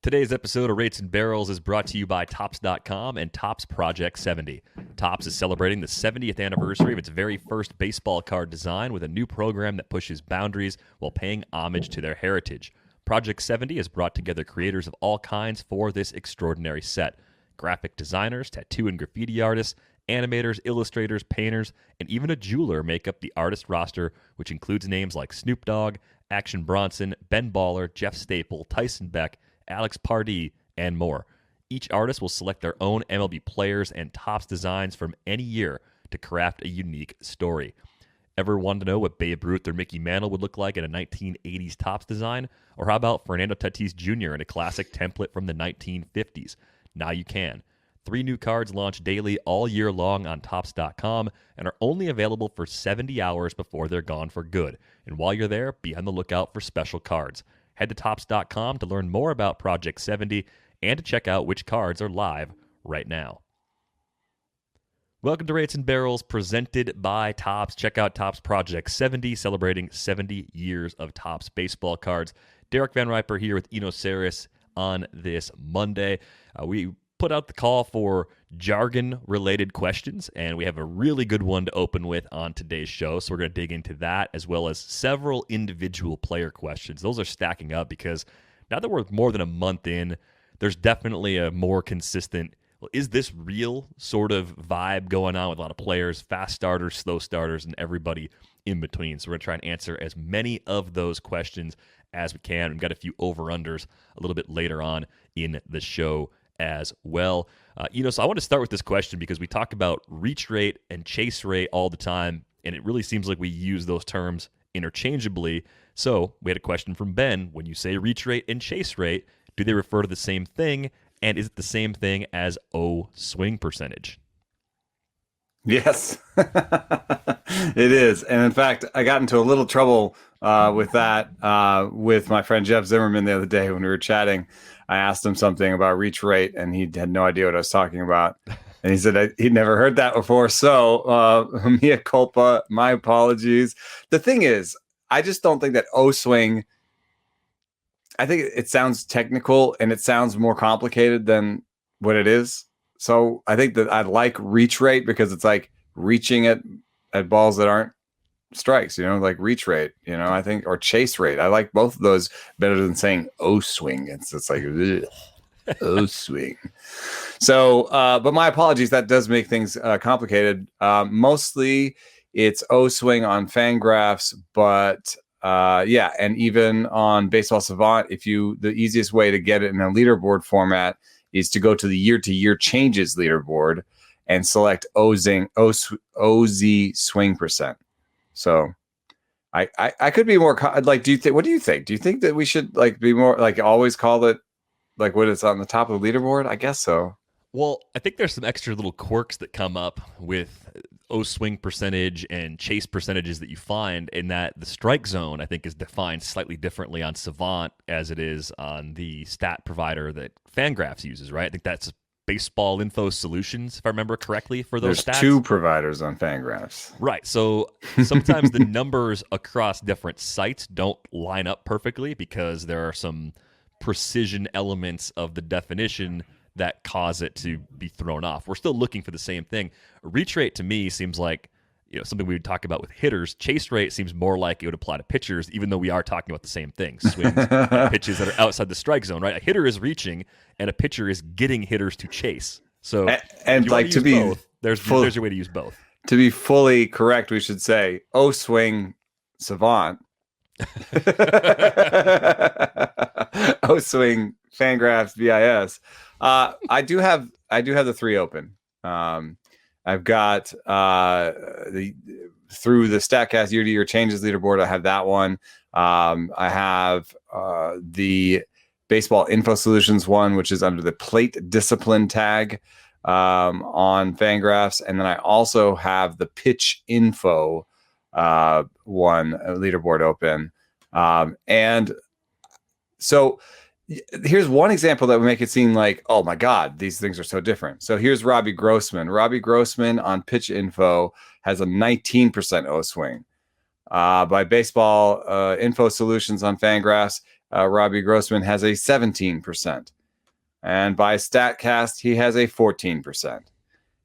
Today's episode of Rates and Barrels is brought to you by Topps.com and Topps Project 70. Topps is celebrating the 70th anniversary of its very first baseball card design with a new program that pushes boundaries while paying homage to their heritage. Project 70 has brought together creators of all kinds for this extraordinary set. Graphic designers, tattoo and graffiti artists, animators, illustrators, painters, and even a jeweler make up the artist roster, which includes names like Snoop Dogg, Action Bronson, Ben Baller, Jeff Staple, Tyson Beck, Alex Pardee, and more. Each artist will select their own MLB players and Topps designs from any year to craft a unique story. Ever wanted to know what Babe Ruth or Mickey Mantle would look like in a 1980s Topps design? Or how about Fernando Tatis Jr. in a classic template from the 1950s? Now you can. 3 new cards launch daily all year long on Topps.com and are only available for 70 hours before they're gone for good. And while you're there, be on the lookout for special cards. Head to Topps.com to learn more about Project 70 and to check out which cards are live right now. Welcome to Rates and Barrels, presented by Topps. Check out Topps Project 70, celebrating 70 years of Topps baseball cards. Derek Van Riper here with Eno Saris on this Monday. We put out the call for jargon-related questions, and we have a really good one to open with on today's show, so we're going to dig into that, as well as several individual player questions. Those are stacking up because now that we're more than a month in, there's definitely a more consistent, well, is this real sort of vibe going on with a lot of players, fast starters, slow starters, and everybody in between. So we're going to try and answer as many of those questions as we can. We've got a few over-unders a little bit later on in the show as well. So I want to start with this question because we talk about reach rate and chase rate all the time, and it really seems like we use those terms interchangeably. So we had a question from Ben. When you say reach rate and chase rate, do they refer to the same thing? And is it the same thing as O swing percentage? Yes, it is. And in fact, I got into a little trouble with that with my friend Jeff Zimmerman the other day when we were chatting. I asked him something about reach rate, and he had no idea what I was talking about. And he said he'd never heard that before. So, mea culpa, my apologies. The thing is, I just don't think that O swing, I think it sounds technical and it sounds more complicated than what it is. So I think that I like reach rate because it's like reaching at balls that aren't strikes, like reach rate, I think, or chase rate. I like both of those better than saying O swing. It's like O swing. So, but my apologies. That does make things complicated. Mostly it's O swing on Fangraphs, but yeah, and even on Baseball Savant, the easiest way to get it in a leaderboard format is to go to the year-to-year changes leaderboard and select OZ swing percent. So I could be more what do you think? Do you think that we should be more always call it when it's on the top of the leaderboard? I guess so. Well, I think there's some extra little quirks that come up with O swing percentage and chase percentages that you find in that the strike zone, I think, is defined slightly differently on Savant as it is on the stat provider that Fangraphs uses, right? I think that's Baseball Info Solutions, if I remember correctly, for those There's stats. 2 providers on Fangraphs. Right. So sometimes the numbers across different sites don't line up perfectly because there are some precision elements of the definition that cause it to be thrown off. We're still looking for the same thing. Reach rate to me seems like something we would talk about with hitters. Chase rate seems more like it would apply to pitchers, even though we are talking about the same thing. Swings and pitches that are outside the strike zone, right? A hitter is reaching and a pitcher is getting hitters to chase. So and to be both, there's your way to use both. To be fully correct, we should say O swing Savant. O swing Fangraphs BIS. I do have the 3 open. I've got through the StatCast year-to-year changes leaderboard. I have that one. I have the Baseball Info Solutions one, which is under the plate discipline tag on Fangraphs, and then I also have the pitch info one leaderboard open. And so here's one example that would make it seem like, oh my God, these things are so different. So here's Robbie Grossman. Robbie Grossman on Pitch Info has a 19% O swing. By Baseball Info Solutions on Fangraphs, Robbie Grossman has a 17%. And by StatCast, he has a 14%.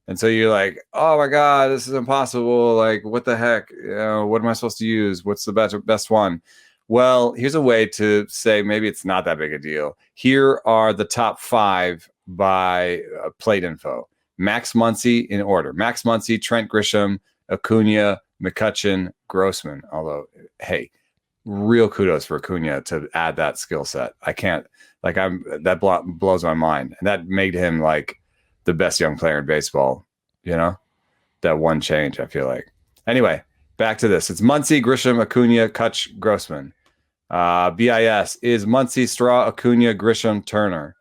And so you're like, oh my God, this is impossible. Like, what the heck? What am I supposed to use? What's the best one? Well, here's a way to say maybe it's not that big a deal. Here are the top 5 by plate info. Max Muncy in order. Max Muncy, Trent Grisham, Acuna, McCutchen, Grossman. Although, hey, real kudos for Acuna to add that skill set. I can't, like, that blows my mind. And that made him like the best young player in baseball, that one change, I feel like. Anyway, back to this. It's Muncy, Grisham, Acuna, Kutch, Grossman. BIS is Muncy, Straw, Acuna, Grisham, Turner.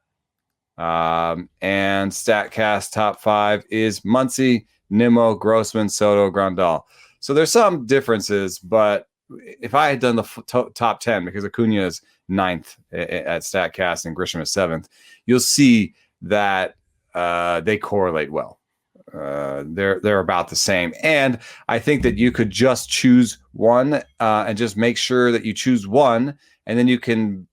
And StatCast top 5 is Muncy, Nimmo, Grossman, Soto, Grandal. So there's some differences, but if I had done the top 10, because Acuna is 9th at StatCast and Grisham is 7th, you'll see that they correlate well. They're about the same. And I think that you could just choose one and just make sure that you choose one, and then you can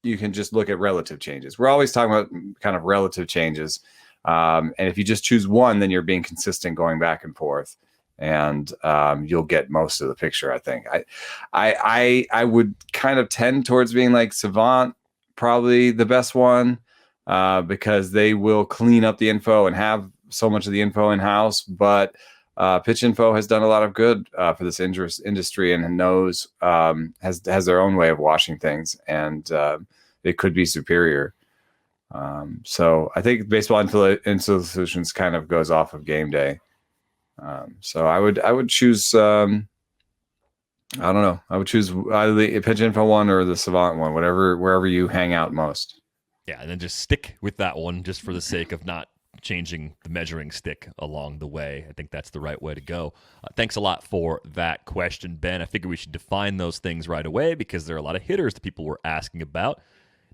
just look at relative changes. We're always talking about kind of relative changes. And if you just choose one, then you're being consistent going back and forth. And you'll get most of the picture, I think. I would kind of tend towards being like Savant, probably the best one, because they will clean up the info and have so much of the info in-house. But Pitch Info has done a lot of good for this industry and knows, has their own way of washing things, and it could be superior. So I think Baseball Info Solutions kind of goes off of game day. So I would choose, I don't know. I would choose either the Pitch Info one or the Savant one, wherever you hang out most. Yeah, and then just stick with that one just for the sake of not changing the measuring stick along the way. I think that's the right way to go. Thanks a lot for that question, Ben. I figure we should define those things right away because there are a lot of hitters that people were asking about.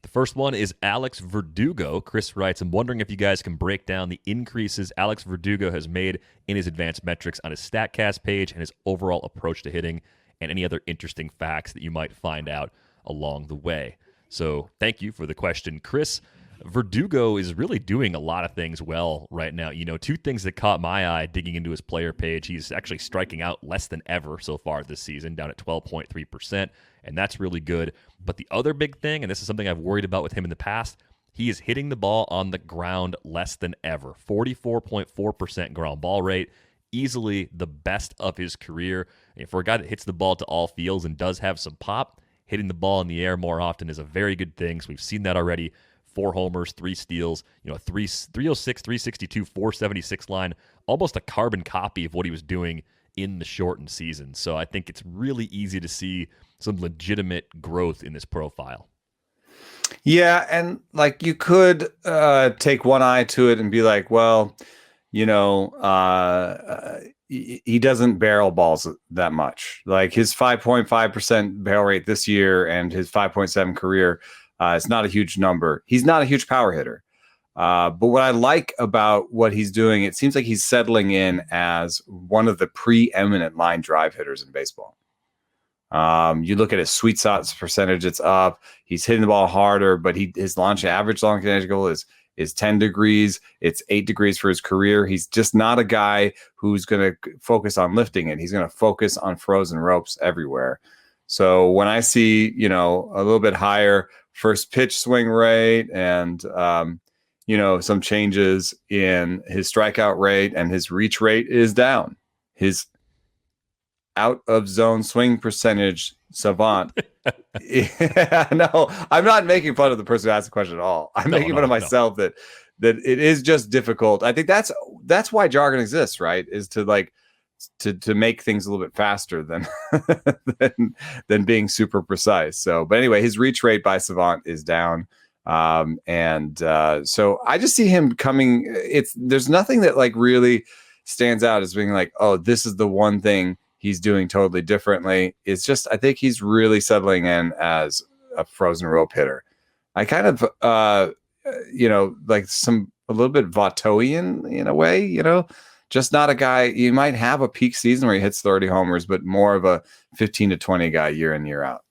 The first one is Alex Verdugo. Chris writes, I'm wondering if you guys can break down the increases Alex Verdugo has made in his advanced metrics on his StatCast page and his overall approach to hitting, and any other interesting facts that you might find out along the way. So thank you for the question, Chris. Verdugo is really doing a lot of things well right now. Two things that caught my eye digging into his player page. He's actually striking out less than ever so far this season, down at 12.3%, and that's really good. But the other big thing, and this is something I've worried about with him in the past, he is hitting the ball on the ground less than ever. 44.4% ground ball rate, easily the best of his career. And for a guy that hits the ball to all fields and does have some pop, hitting the ball in the air more often is a very good thing. So we've seen that already. 4 homers, 3 steals, 306, 362, 476 line, almost a carbon copy of what he was doing in the shortened season. So I think it's really easy to see some legitimate growth in this profile. Yeah, and like you could take one eye to it and be like, well, he doesn't barrel balls that much. Like his 5.5% barrel rate this year and his 5.7 career, it's not a huge number. He's not a huge power hitter. But what I like about what he's doing, it seems like he's settling in as one of the preeminent line drive hitters in baseball. You look at his sweet spots percentage, it's up. He's hitting the ball harder, but his average launch angle is 10 degrees. It's 8 degrees for his career. He's just not a guy who's going to focus on lifting it. He's going to focus on frozen ropes everywhere. So when I see, a little bit higher first pitch swing rate and, some changes in his strikeout rate and his reach rate is down. His out of zone swing percentage, Savant. No, I'm not making fun of the person who asked the question at all. I'm making fun of myself that it is just difficult. I think that's why jargon exists, right? Is to like to make things a little bit faster than than being super precise. So, but anyway, his reach rate by Savant is down. So I just see him coming. There's nothing that like really stands out as being like, oh, this is the one thing he's doing totally differently. It's just, I think he's really settling in as a frozen rope hitter. I kind of, like a little bit Vottoian in a way, just not a guy. You might have a peak season where he hits 30 homers, but more of a 15 to 20 guy year in, year out.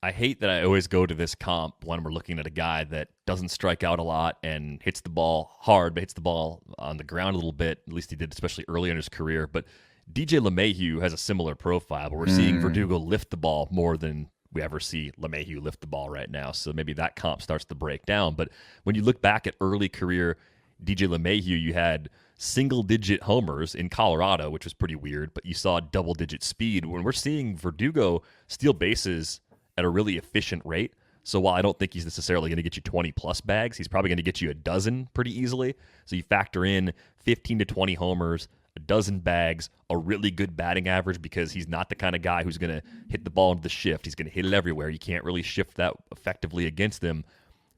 I hate that I always go to this comp when we're looking at a guy that doesn't strike out a lot and hits the ball hard, but hits the ball on the ground a little bit. At least he did, especially early in his career. But DJ LeMahieu has a similar profile, but we're seeing Verdugo lift the ball more than we ever see LeMahieu lift the ball right now. So maybe that comp starts to break down. But when you look back at early career DJ LeMahieu, you had single-digit homers in Colorado, which was pretty weird, but you saw double-digit speed. When we're seeing Verdugo steal bases at a really efficient rate, so while I don't think he's necessarily going to get you 20-plus bags, he's probably going to get you a dozen pretty easily. So you factor in 15 to 20 homers, a dozen bags, a really good batting average, because he's not the kind of guy who's going to hit the ball into the shift. He's going to hit it everywhere. You can't really shift that effectively against him.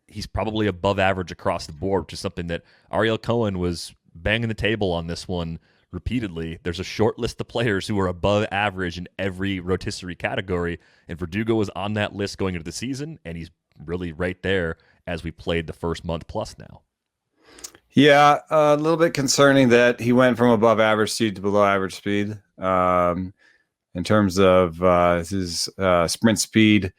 He's probably above average across the board, which is something that Ariel Cohen was banging the table on this one repeatedly. There's a short list of players who are above average in every rotisserie category, and Verdugo was on that list going into the season, and he's really right there as we played the first month plus now. Yeah, a little bit concerning that he went from above average speed to below average speed. In terms of his sprint speed,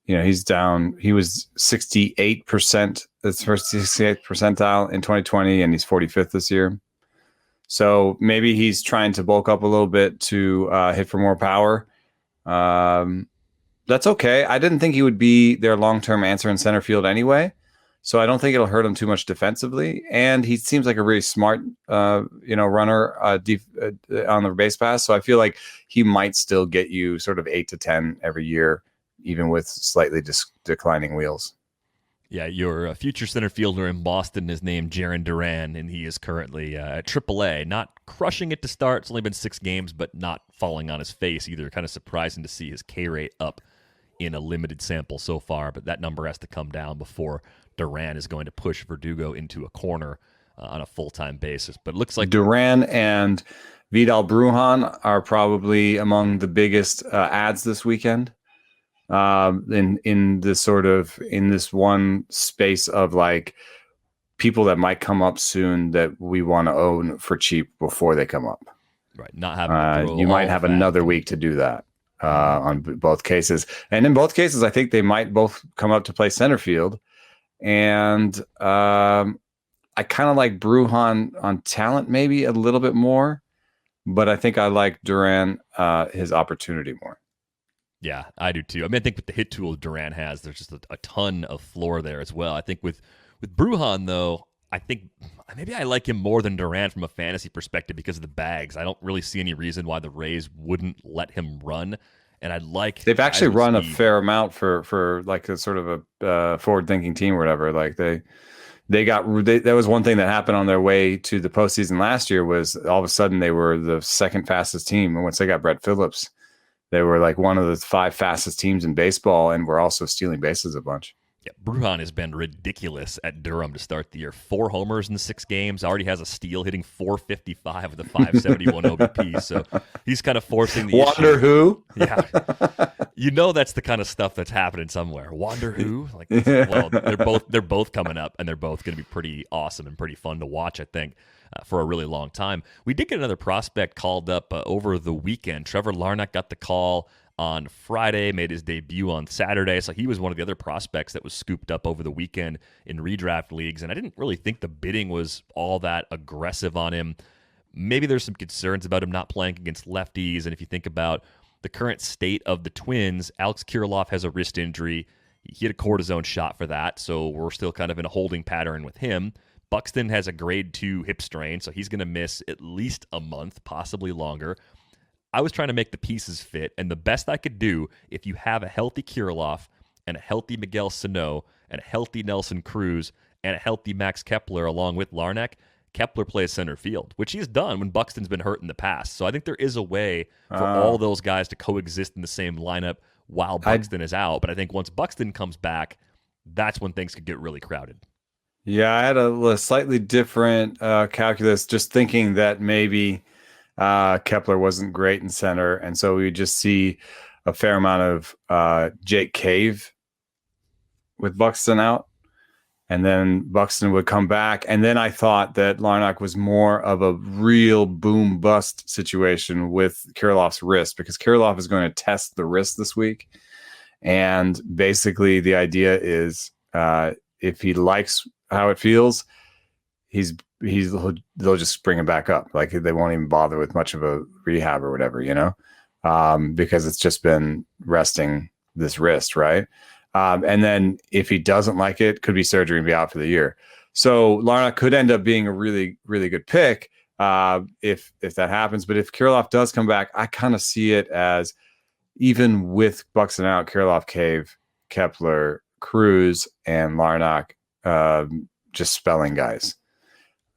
he's down. He was 68%. That's first 68th percentile in 2020, and he's 45th this year. So maybe he's trying to bulk up a little bit to hit for more power. That's okay. I didn't think he would be their long-term answer in center field anyway. So I don't think it'll hurt him too much defensively. And he seems like a really smart, runner on the base pass. So I feel like he might still get you sort of 8 to 10 every year, even with slightly declining wheels. Yeah, your future center fielder in Boston is named Jarren Duran, and he is currently at AAA. Not crushing it to start. It's only been 6 games, but not falling on his face either. Kind of surprising to see his K rate up in a limited sample so far, but that number has to come down before Duran is going to push Verdugo into a corner on a full-time basis. But it looks like Duran and Vidal Brujan are probably among the biggest ads this weekend. In this one space of like people that might come up soon that we want to own for cheap before they come up. Right, not having you might have another week to do that on both cases, and in both cases, I think they might both come up to play center field. And I kind of like Brujan on talent, maybe a little bit more, but I think I like Duran his opportunity more. Yeah, I do too. I mean, I think with the hit tool Duran has, there's just a ton of floor there as well. I think with Brujan, though, I think maybe I like him more than Duran from a fantasy perspective because of the bags. I don't really see any reason why the Rays wouldn't let him run. And I'd like they've actually run a fair amount for like a sort of a forward-thinking team or whatever. Like that was one thing that happened on their way to the postseason last year was all of a sudden they were the second fastest team. And once they got Brett Phillips, they were like one of the 5 fastest teams in baseball, and were also stealing bases a bunch. Yeah, Brujan has been ridiculous at Durham to start the year. 4 homers in 6 games. Already has a steal, hitting .455 with a .571 OBP. So he's kind of forcing the Wonder issue. who? Yeah, that's the kind of stuff that's happening somewhere. Wonder who? Like, well, they're both coming up, and they're both going to be pretty awesome and pretty fun to watch, I think, for a really long time. We did get another prospect called up over the weekend. Trevor Larnach got the call on Friday, made his debut on Saturday. So he was one of the other prospects that was scooped up over the weekend in redraft leagues. And I didn't really think the bidding was all that aggressive on him. Maybe there's some concerns about him not playing against lefties. And if you think about the current state of the Twins, Alex Kirilloff has a wrist injury. He had a cortisone shot for that. So we're still kind of in a holding pattern with him. Buxton has a grade 2 hip strain, so he's going to miss at least a month, possibly longer. I was trying to make the pieces fit, and the best I could do, if you have a healthy Kirilloff and a healthy Miguel Sano and a healthy Nelson Cruz and a healthy Max Kepler along with Larnach, Kepler plays center field, which he's done when Buxton's been hurt in the past. So I think there is a way for all those guys to coexist in the same lineup while Buxton is out. But I think once Buxton comes back, that's when things could get really crowded. Yeah, I had a slightly different calculus, just thinking that maybe Kepler wasn't great in center, and so we would just see a fair amount of Jake Cave with Buxton out, and then Buxton would come back. And then I thought that Larnach was more of a real boom-bust situation with Kirilloff's wrist, because Kirilloff is going to test the wrist this week. And basically the idea is if he likes how it feels, they'll just bring him back up. Like they won't even bother with much of a rehab or whatever, because it's just been resting this wrist, right? And then if he doesn't like it, could be surgery and be out for the year. So Larnach could end up being a really, really good pick if that happens. But if Kirilloff does come back, I kind of see it as even with Buxton out, Kirilloff, Cave, Kepler, Cruz, and Larnach just spelling guys.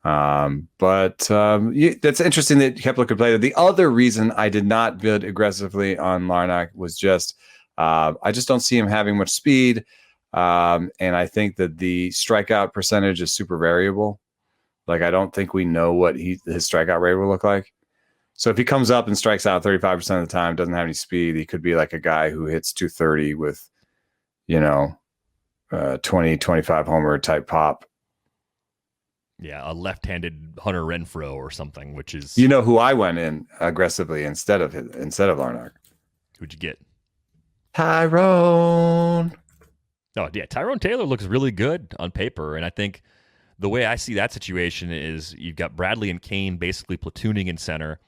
But that's interesting that Kepler could play. The other reason I did not bid aggressively on Larnach was just I just don't see him having much speed. And I think that the strikeout percentage is super variable. Like, I don't think we know what his strikeout rate will look like. So if he comes up and strikes out 35% of the time, doesn't have any speed, he could be like a guy who hits 230 with, 20, 25 homer type pop. Yeah, a left-handed Hunter Renfroe or something, which is... You know who I went in aggressively instead of Larnach? Who'd you get? Tyrone. Oh, yeah, Tyrone Taylor looks really good on paper, and I think the way I see that situation is you've got Bradley and Kane basically platooning in center.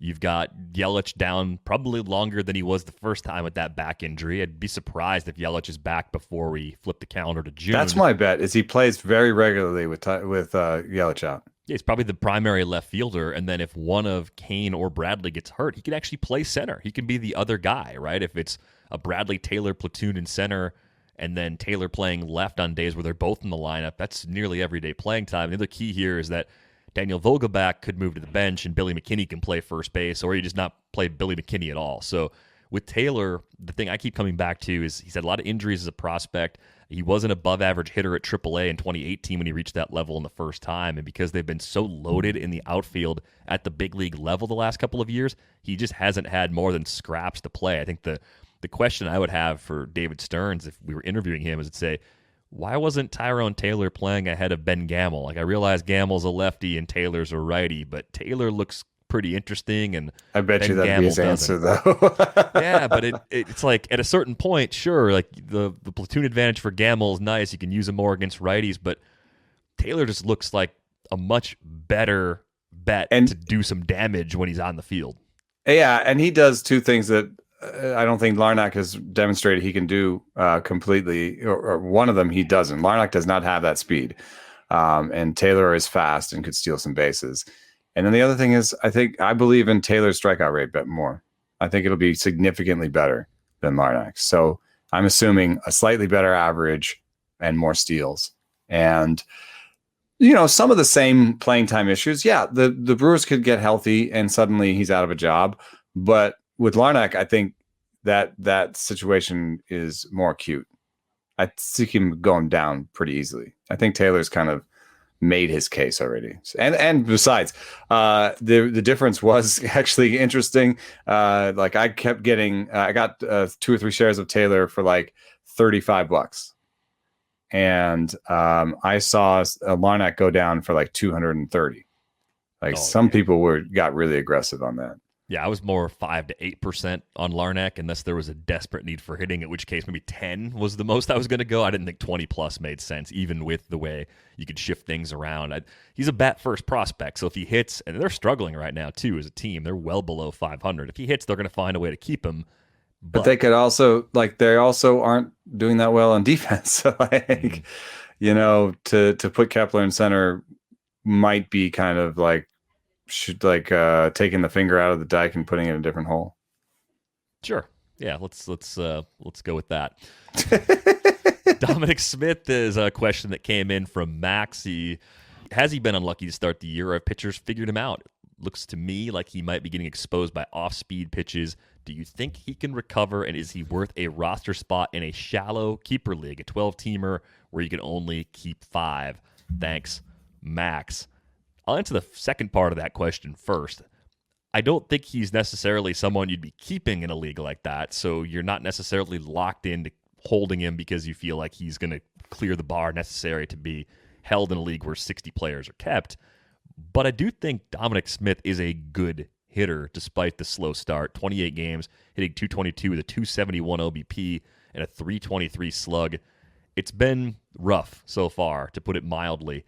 You've got Yelich down probably longer than he was the first time with that back injury. I'd be surprised if Yelich is back before we flip the calendar to June. That's my bet, is he plays very regularly with Yelich out. Yeah, he's probably the primary left fielder, and then if one of Kane or Bradley gets hurt, he could actually play center. He can be the other guy, right? If it's a Bradley-Taylor platoon in center and then Taylor playing left on days where they're both in the lineup, that's nearly everyday playing time. The other key here is that Daniel Vogelbach could move to the bench and Billy McKinney can play first base, or you just not play Billy McKinney at all. So with Taylor, the thing I keep coming back to is he's had a lot of injuries as a prospect. He was an above-average hitter at AAA in 2018 when he reached that level in the first time, and because they've been so loaded in the outfield at the big league level the last couple of years, he just hasn't had more than scraps to play. I think the question I would have for David Stearns if we were interviewing him is to say, why wasn't Tyrone Taylor playing ahead of Ben Gamel? Like, I realize Gamel's a lefty and Taylor's a righty, but Taylor looks pretty interesting, and I bet Ben you that'd Gamel be his doesn't. answer, though. Yeah, but it's like at a certain point, sure, like the platoon advantage for Gamel is nice. You can use him more against righties, but Taylor just looks like a much better bet to do some damage when he's on the field. Yeah, and he does two things that I don't think Larnach has demonstrated he can do completely, or one of them he doesn't. Larnach does not have that speed, and Taylor is fast and could steal some bases. And then the other thing is, I believe in Taylor's strikeout rate bet more. I think it'll be significantly better than Larnach. So I'm assuming a slightly better average and more steals. And, some of the same playing time issues. Yeah, the Brewers could get healthy and suddenly he's out of a job. But with Larnach, I think that situation is more acute. I see him going down pretty easily. I think Taylor's kind of made his case already. And besides, the difference was actually interesting. Like I kept getting, I got 2 or 3 shares of Taylor for like $35. And I saw Larnach go down for like 230. Like some people got really aggressive on that. Yeah, I was more 5 to 8% on Larnach, unless there was a desperate need for hitting, in which case maybe 10 was the most I was going to go. I didn't think 20 plus made sense, even with the way you could shift things around. He's a bat-first prospect, so if he hits, and they're struggling right now, too, as a team. They're well below 500. If he hits, they're going to find a way to keep him. But they could also, they also aren't doing that well on defense. So, to put Kepler in center might be kind of taking the finger out of the dike and putting it in a different hole. Sure. Yeah, let's go with that. Dominic Smith is a question that came in from Max. Has he been unlucky to start the year, or have pitchers figured him out? Looks to me like he might be getting exposed by off-speed pitches. Do you think he can recover, and is he worth a roster spot in a shallow keeper league, a 12-teamer where you can only keep 5? Thanks, Max. I'll answer the second part of that question first. I don't think he's necessarily someone you'd be keeping in a league like that, so you're not necessarily locked into holding him because you feel like he's going to clear the bar necessary to be held in a league where 60 players are kept. But I do think Dominic Smith is a good hitter despite the slow start. 28 games, hitting .222 with a .271 OBP and a 323 slug. It's been rough so far, to put it mildly.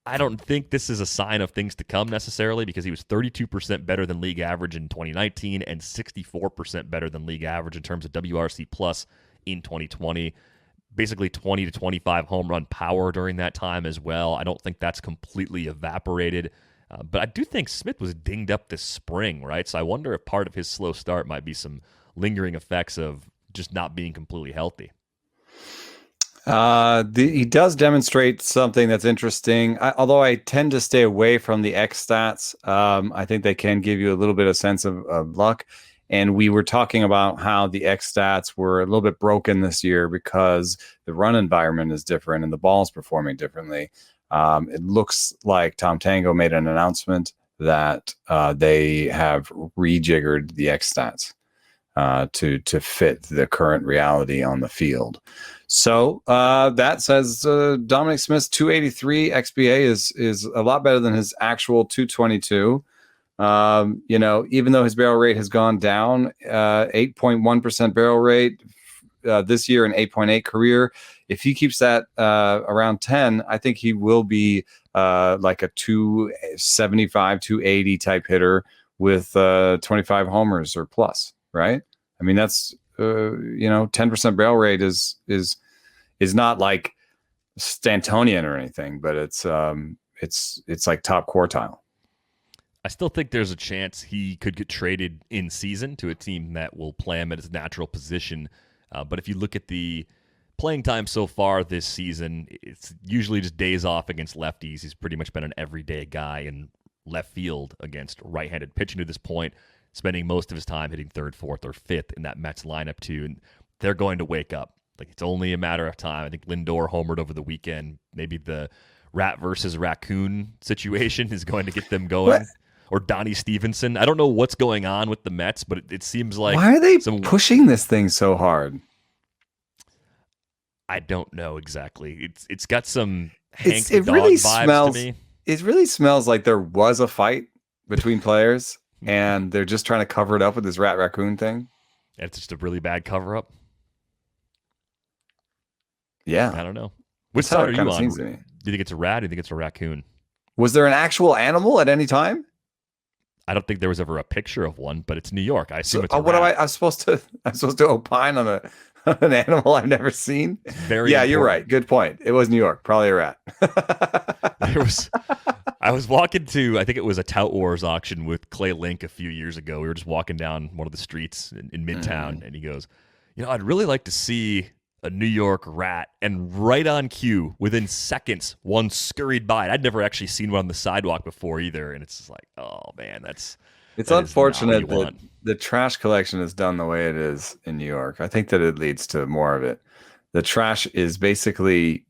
I don't think this is a sign of things to come necessarily, because he was 32% better than league average in 2019 and 64% better than league average in terms of WRC plus in 2020. Basically 20 to 25 home run power during that time as well. I don't think that's completely evaporated. But I do think Smith was dinged up this spring, right? So I wonder if part of his slow start might be some lingering effects of just not being completely healthy. He does demonstrate something that's interesting. Although I tend to stay away from the X stats, I think they can give you a little bit of sense of luck. And we were talking about how the X stats were a little bit broken this year because the run environment is different and the ball's performing differently. It looks like Tom Tango made an announcement that they have rejiggered the X stats to fit the current reality on the field. So that says Dominic Smith's 283 XBA is a lot better than his actual 222. Even though his barrel rate has gone down, 8.1% barrel rate this year and 8.8 career. If he keeps that around 10, I think he will be like a 275, 280 type hitter with 25 homers or plus, right? I mean, that's 10% barrel rate is not like Stantonian or anything, but it's like top quartile. I still think there's a chance he could get traded in season to a team that will play him at his natural position. But if you look at the playing time so far this season, it's usually just days off against lefties. He's pretty much been an everyday guy in left field against right-handed pitching to this point, spending most of his time hitting third, fourth, or fifth in that Mets lineup too. And they're going to wake up. Like, it's only a matter of time. I think Lindor homered over the weekend. Maybe the rat versus raccoon situation is going to get them going. What? Or Donnie Stevenson. I don't know what's going on with the Mets, but it seems like... Why are they pushing this thing so hard? I don't know exactly. It's got some Hank the Dog vibes to me. It really smells like there was a fight between players, and they're just trying to cover it up with this rat raccoon thing. It's just a really bad cover-up. Yeah. I don't know. Which side are you on? Do you think it's a rat or do you think it's a raccoon? Was there an actual animal at any time? I don't think there was ever a picture of one, but it's New York. I assume it's a rat. I'm supposed to opine on an animal I've never seen? Very important. You're right. Good point. It was New York. Probably a rat. I was walking to, I think it was a Tout Wars auction with Clay Link a few years ago. We were just walking down one of the streets in Midtown, and he goes, I'd really like to see a New York rat. And right on cue, within seconds, one scurried by. I'd never actually seen one on the sidewalk before either. And it's just like, oh man, it's unfortunate that the trash collection is done the way it is in New York. I think that it leads to more of it. The trash is basically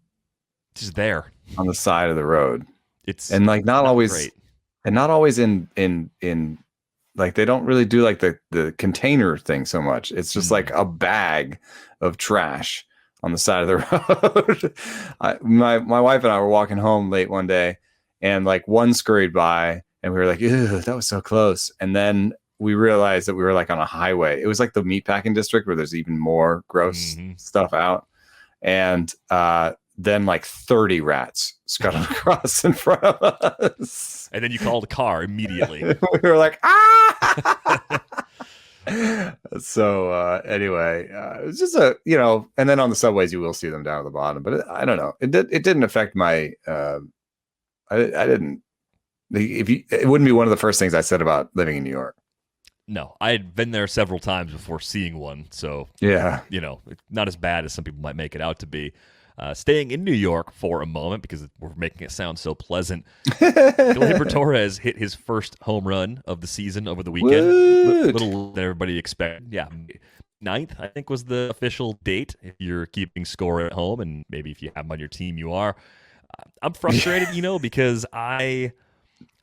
just there on the side of the road. It's not always great. And not always in like, they don't really do like the container thing so much. It's just like a bag of trash on the side of the road. My wife and I were walking home late one day, and like one scurried by, and we were like, ew, that was so close. And then we realized that we were like on a highway. It was like the meatpacking district where there's even more gross stuff out. And then like 30 rats scuttled across in front of us. And then you called a car immediately. We were like, ah! So anyway, it was just and then on the subways you will see them down at the bottom, but I don't know. It didn't affect my. I didn't. It wouldn't be one of the first things I said about living in New York. No, I had been there several times before seeing one, so yeah, it's not as bad as some people might make it out to be. Staying in New York for a moment, because we're making it sound so pleasant, Gleyber Torres hit his first home run of the season over the weekend. Little than everybody expected. Yeah, 9th, I think, was the official date if you're keeping score at home, and maybe if you have him on your team, you are. I'm frustrated, because I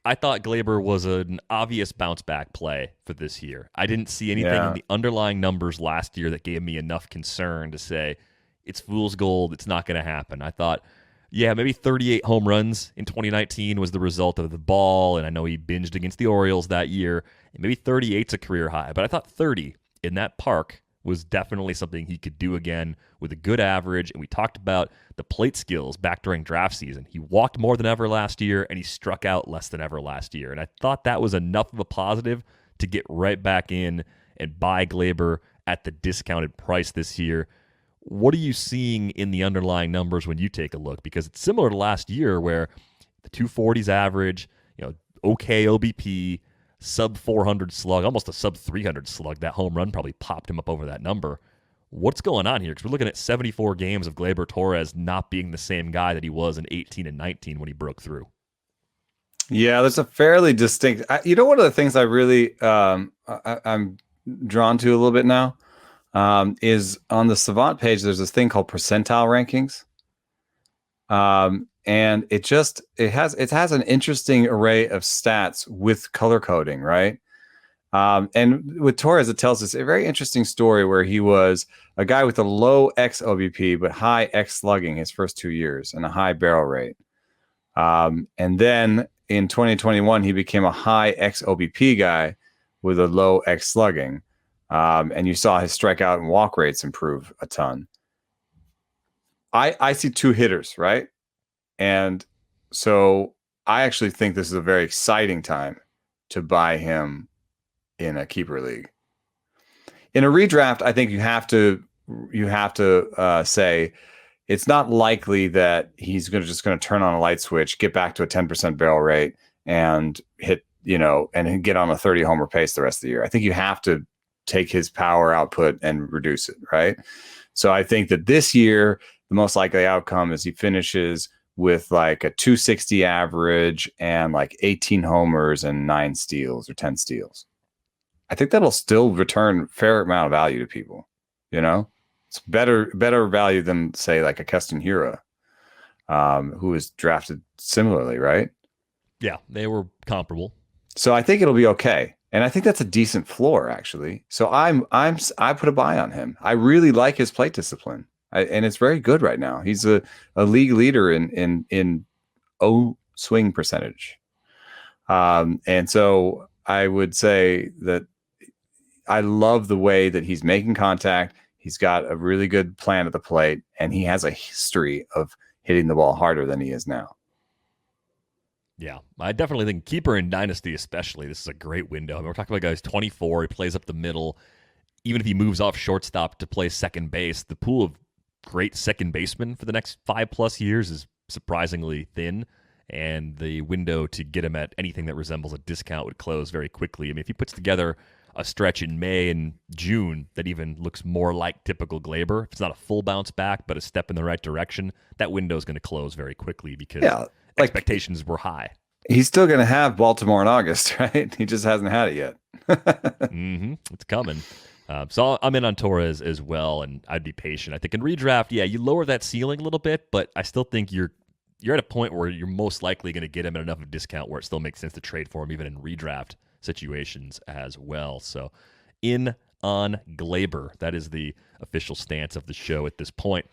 thought Gleyber was an obvious bounce-back play for this year. I didn't see anything in the underlying numbers last year that gave me enough concern to say, it's fool's gold. It's not going to happen. I thought, maybe 38 home runs in 2019 was the result of the ball, and I know he binged against the Orioles that year, and maybe 38's a career high, but I thought 30 in that park was definitely something he could do again with a good average. And we talked about the plate skills back during draft season. He walked more than ever last year, and he struck out less than ever last year. And I thought that was enough of a positive to get right back in and buy Gleyber at the discounted price this year. What are you seeing in the underlying numbers when you take a look? Because it's similar to last year where the 240s average, okay OBP, sub 400 slug, almost a sub 300 slug. That home run probably popped him up over that number. What's going on here? Because we're looking at 74 games of Gleyber Torres not being the same guy that he was in 18 and 19 when he broke through. Yeah, there's a fairly distinct. One of the things I really I'm drawn to a little bit now is on the Savant page. There's this thing called percentile rankings, and it has an interesting array of stats with color coding, right? And with Torres, it tells us a very interesting story where he was a guy with a low X OBP but high X slugging his first 2 years and a high barrel rate, and then in 2021 he became a high X OBP guy with a low X slugging. And you saw his strikeout and walk rates improve a ton. I see two hitters, right? And so I actually think this is a very exciting time to buy him in a keeper league. In a redraft, I think you have to say it's not likely that he's just going to turn on a light switch, get back to a 10% barrel rate, and hit and get on a 30 homer pace the rest of the year. I think you have to take his power output and reduce it, right? So I think that this year, the most likely outcome is he finishes with like a 260 average and like 18 homers and 9 steals or 10 steals. I think that'll still return a fair amount of value to people. It's better value than say like a Keston Hira, who was drafted similarly, right? Yeah, they were comparable. So I think it'll be okay. And I think that's a decent floor, actually. So I put a buy on him. I really like his plate discipline, and it's very good right now. He's a league leader in O swing percentage, and so I would say that I love the way that he's making contact. He's got a really good plan at the plate, and he has a history of hitting the ball harder than he is now. Yeah, I definitely think keeper in Dynasty especially, this is a great window. I mean, we're talking about a guy who's 24, he plays up the middle. Even if he moves off shortstop to play second base, the pool of great second basemen for the next 5+ years is surprisingly thin, and the window to get him at anything that resembles a discount would close very quickly. I mean, if he puts together a stretch in May and June that even looks more like typical Gleyber, if it's not a full bounce back, but a step in the right direction, that window is going to close very quickly because expectations were high. He's still going to have Baltimore in August, right? He just hasn't had it yet. It's coming. So I'm in on Torres as well, and I'd be patient. I think in redraft, you lower that ceiling a little bit, but I still think you're at a point where you're most likely going to get him at enough of a discount where it still makes sense to trade for him, even in redraft situations as well. So in on Gleyber. That is the official stance of the show at this point.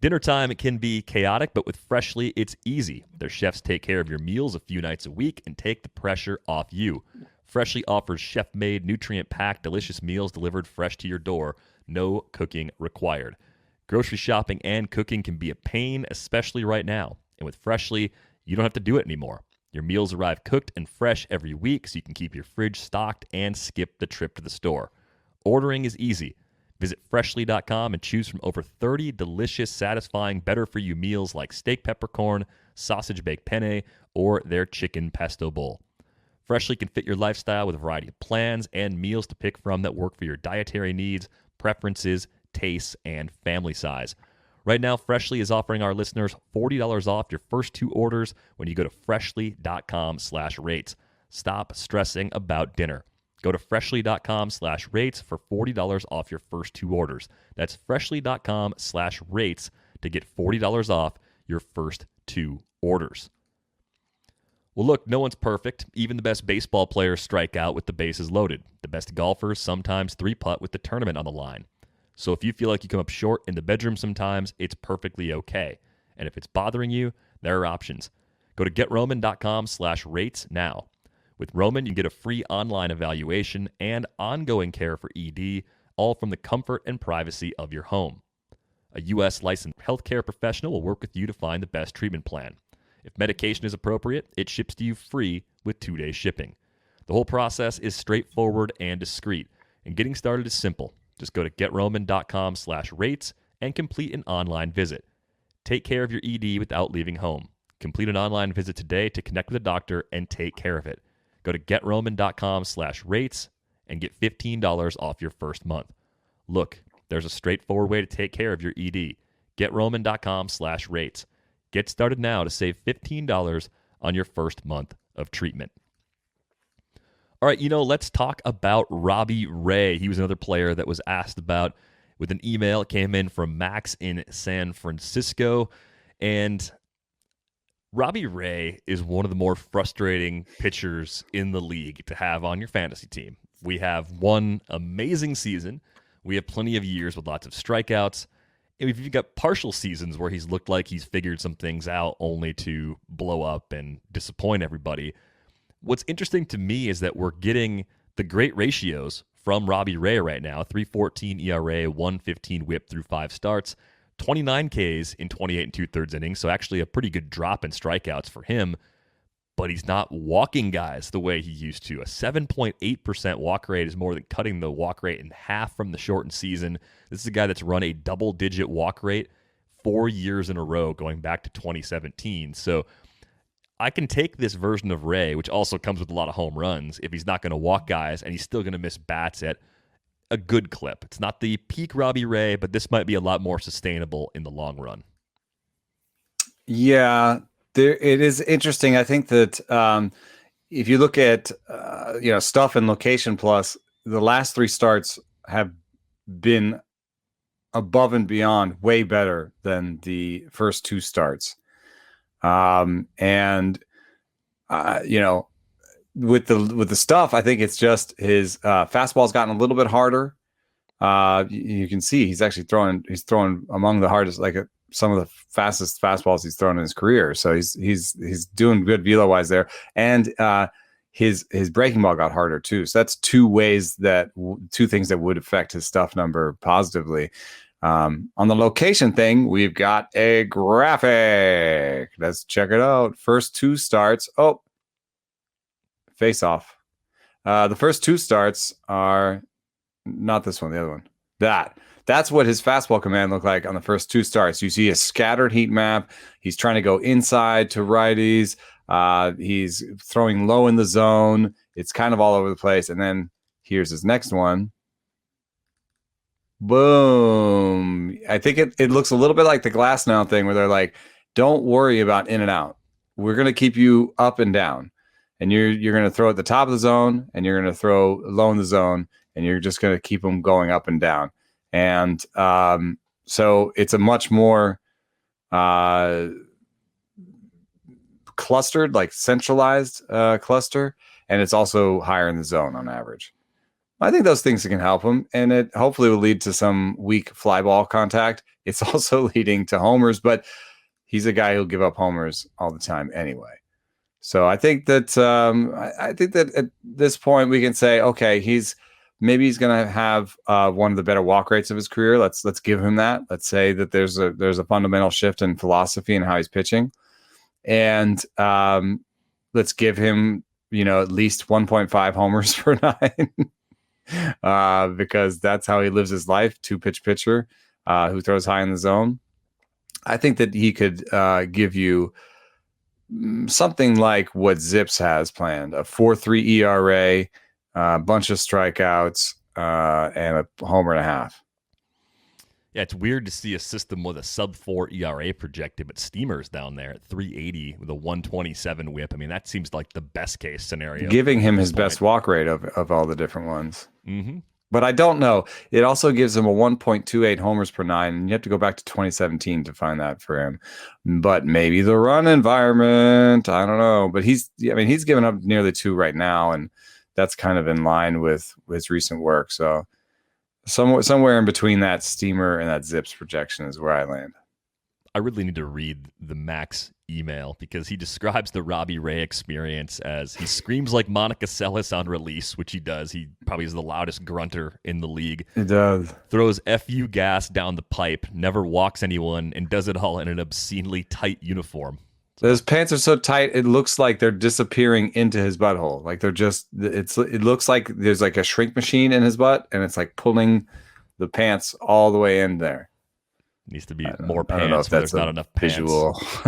Dinner time, it can be chaotic, but with Freshly, it's easy. Their chefs take care of your meals a few nights a week and take the pressure off you. Freshly offers chef-made, nutrient-packed, delicious meals delivered fresh to your door. No cooking required. Grocery shopping and cooking can be a pain, especially right now. And with Freshly, you don't have to do it anymore. Your meals arrive cooked and fresh every week, so you can keep your fridge stocked and skip the trip to the store. Ordering is easy. Visit Freshly.com and choose from over 30 delicious, satisfying, better-for-you meals like steak peppercorn, sausage baked penne, or their chicken pesto bowl. Freshly can fit your lifestyle with a variety of plans and meals to pick from that work for your dietary needs, preferences, tastes, and family size. Right now, Freshly is offering our listeners $40 off your first 2 orders when you go to Freshly.com/rates. Stop stressing about dinner. Go to Freshly.com/rates for $40 off your first 2 orders. That's Freshly.com/rates to get $40 off your first 2 orders. Well, look, no one's perfect. Even the best baseball players strike out with the bases loaded. The best golfers sometimes 3-putt with the tournament on the line. So if you feel like you come up short in the bedroom sometimes, it's perfectly okay. And if it's bothering you, there are options. Go to GetRoman.com/rates now. With Roman, you can get a free online evaluation and ongoing care for ED, all from the comfort and privacy of your home. A U.S. licensed healthcare professional will work with you to find the best treatment plan. If medication is appropriate, it ships to you free with 2-day shipping. The whole process is straightforward and discreet, and getting started is simple. Just go to GetRoman.com/rates and complete an online visit. Take care of your ED without leaving home. Complete an online visit today to connect with a doctor and take care of it. Go to GetRoman.com/rates and get $15 off your first month. Look, there's a straightforward way to take care of your ED. GetRoman.com/rates. Get started now to save $15 on your first month of treatment. All right, let's talk about Robbie Ray. He was another player that was asked about with an email. It came in from Max in San Francisco. And Robbie Ray is one of the more frustrating pitchers in the league to have on your fantasy team. We have one amazing season. We have plenty of years with lots of strikeouts. And we've got partial seasons where he's looked like he's figured some things out only to blow up and disappoint everybody. What's interesting to me is that we're getting the great ratios from Robbie Ray right now. 3.14 ERA, 1.15 whip through 5 starts, 29 Ks in 28 and 2/3 innings, so actually a pretty good drop in strikeouts for him. But he's not walking guys the way he used to. A 7.8% walk rate is more than cutting the walk rate in half from the shortened season. This is a guy that's run a double-digit walk rate 4 years in a row going back to 2017. So I can take this version of Ray, which also comes with a lot of home runs, if he's not going to walk guys and he's still going to miss bats at a good clip. It's not the peak Robbie Ray, but this might be a lot more sustainable in the long run. Yeah. It is interesting. I think that if you look at stuff in Location Plus, the last 3 starts have been above and beyond way better than the first 2 starts. With the stuff, I think it's just his fastball's gotten a little bit harder. You can see he's actually throwing among the hardest, some of the fastest fastballs he's thrown in his career. So he's doing good velo wise there. And his breaking ball got harder too. So that's 2 things that would affect his stuff number positively. On the location thing, we've got a graphic. Let's check it out. First 2 starts. Oh, face off. The first 2 starts are not this one, the other one. That's what his fastball command looked like on the first 2 starts. You see a scattered heat map. He's trying to go inside to righties. He's throwing low in the zone. It's kind of all over the place. And then here's his next one. Boom. I think it looks a little bit like the Glass Now thing where they're like, don't worry about in and out. We're going to keep you up and down. And you're going to throw at the top of the zone, and you're going to throw low in the zone, and you're just going to keep them going up and down. And so it's a much more clustered, centralized cluster, and it's also higher in the zone on average. I think those things can help him, and it hopefully will lead to some weak fly ball contact. It's also leading to homers, but he's a guy who'll give up homers all the time anyway. So I think that at this point we can say, okay, maybe he's going to have one of the better walk rates of his career. Let's give him that. Let's say that there's a fundamental shift in philosophy and how he's pitching, and let's give him at least 1.5 homers per 9, because that's how he lives his life. 2-pitch pitcher who throws high in the zone. I think that he could give you something like what Zips has planned: a 4.3 ERA. A bunch of strikeouts, and a homer and a half. Yeah, it's weird to see a system with a sub-4 ERA projected, but Steamer's down there at 380 with a 127 whip. I mean, that seems like the best-case scenario. Giving him his best walk rate of all the different ones. Mm-hmm. But I don't know. It also gives him a 1.28 homers per 9, and you have to go back to 2017 to find that for him. But maybe the run environment, I don't know. But he's given up nearly 2 right now, and that's kind of in line with his recent work. So somewhere in between that Steamer and that Zips projection is where I land. I really need to read the Max email because he describes the Robbie Ray experience as he screams like Monica Seles on release, which he does. He probably is the loudest grunter in the league. He does. Throws FU gas down the pipe, never walks anyone, and does it all in an obscenely tight uniform. His pants are so tight, it looks like they're disappearing into his butthole. Like it looks like there's like a shrink machine in his butt, and it's like pulling the pants all the way in there. Needs to be more pants. I don't know if that's not enough pants.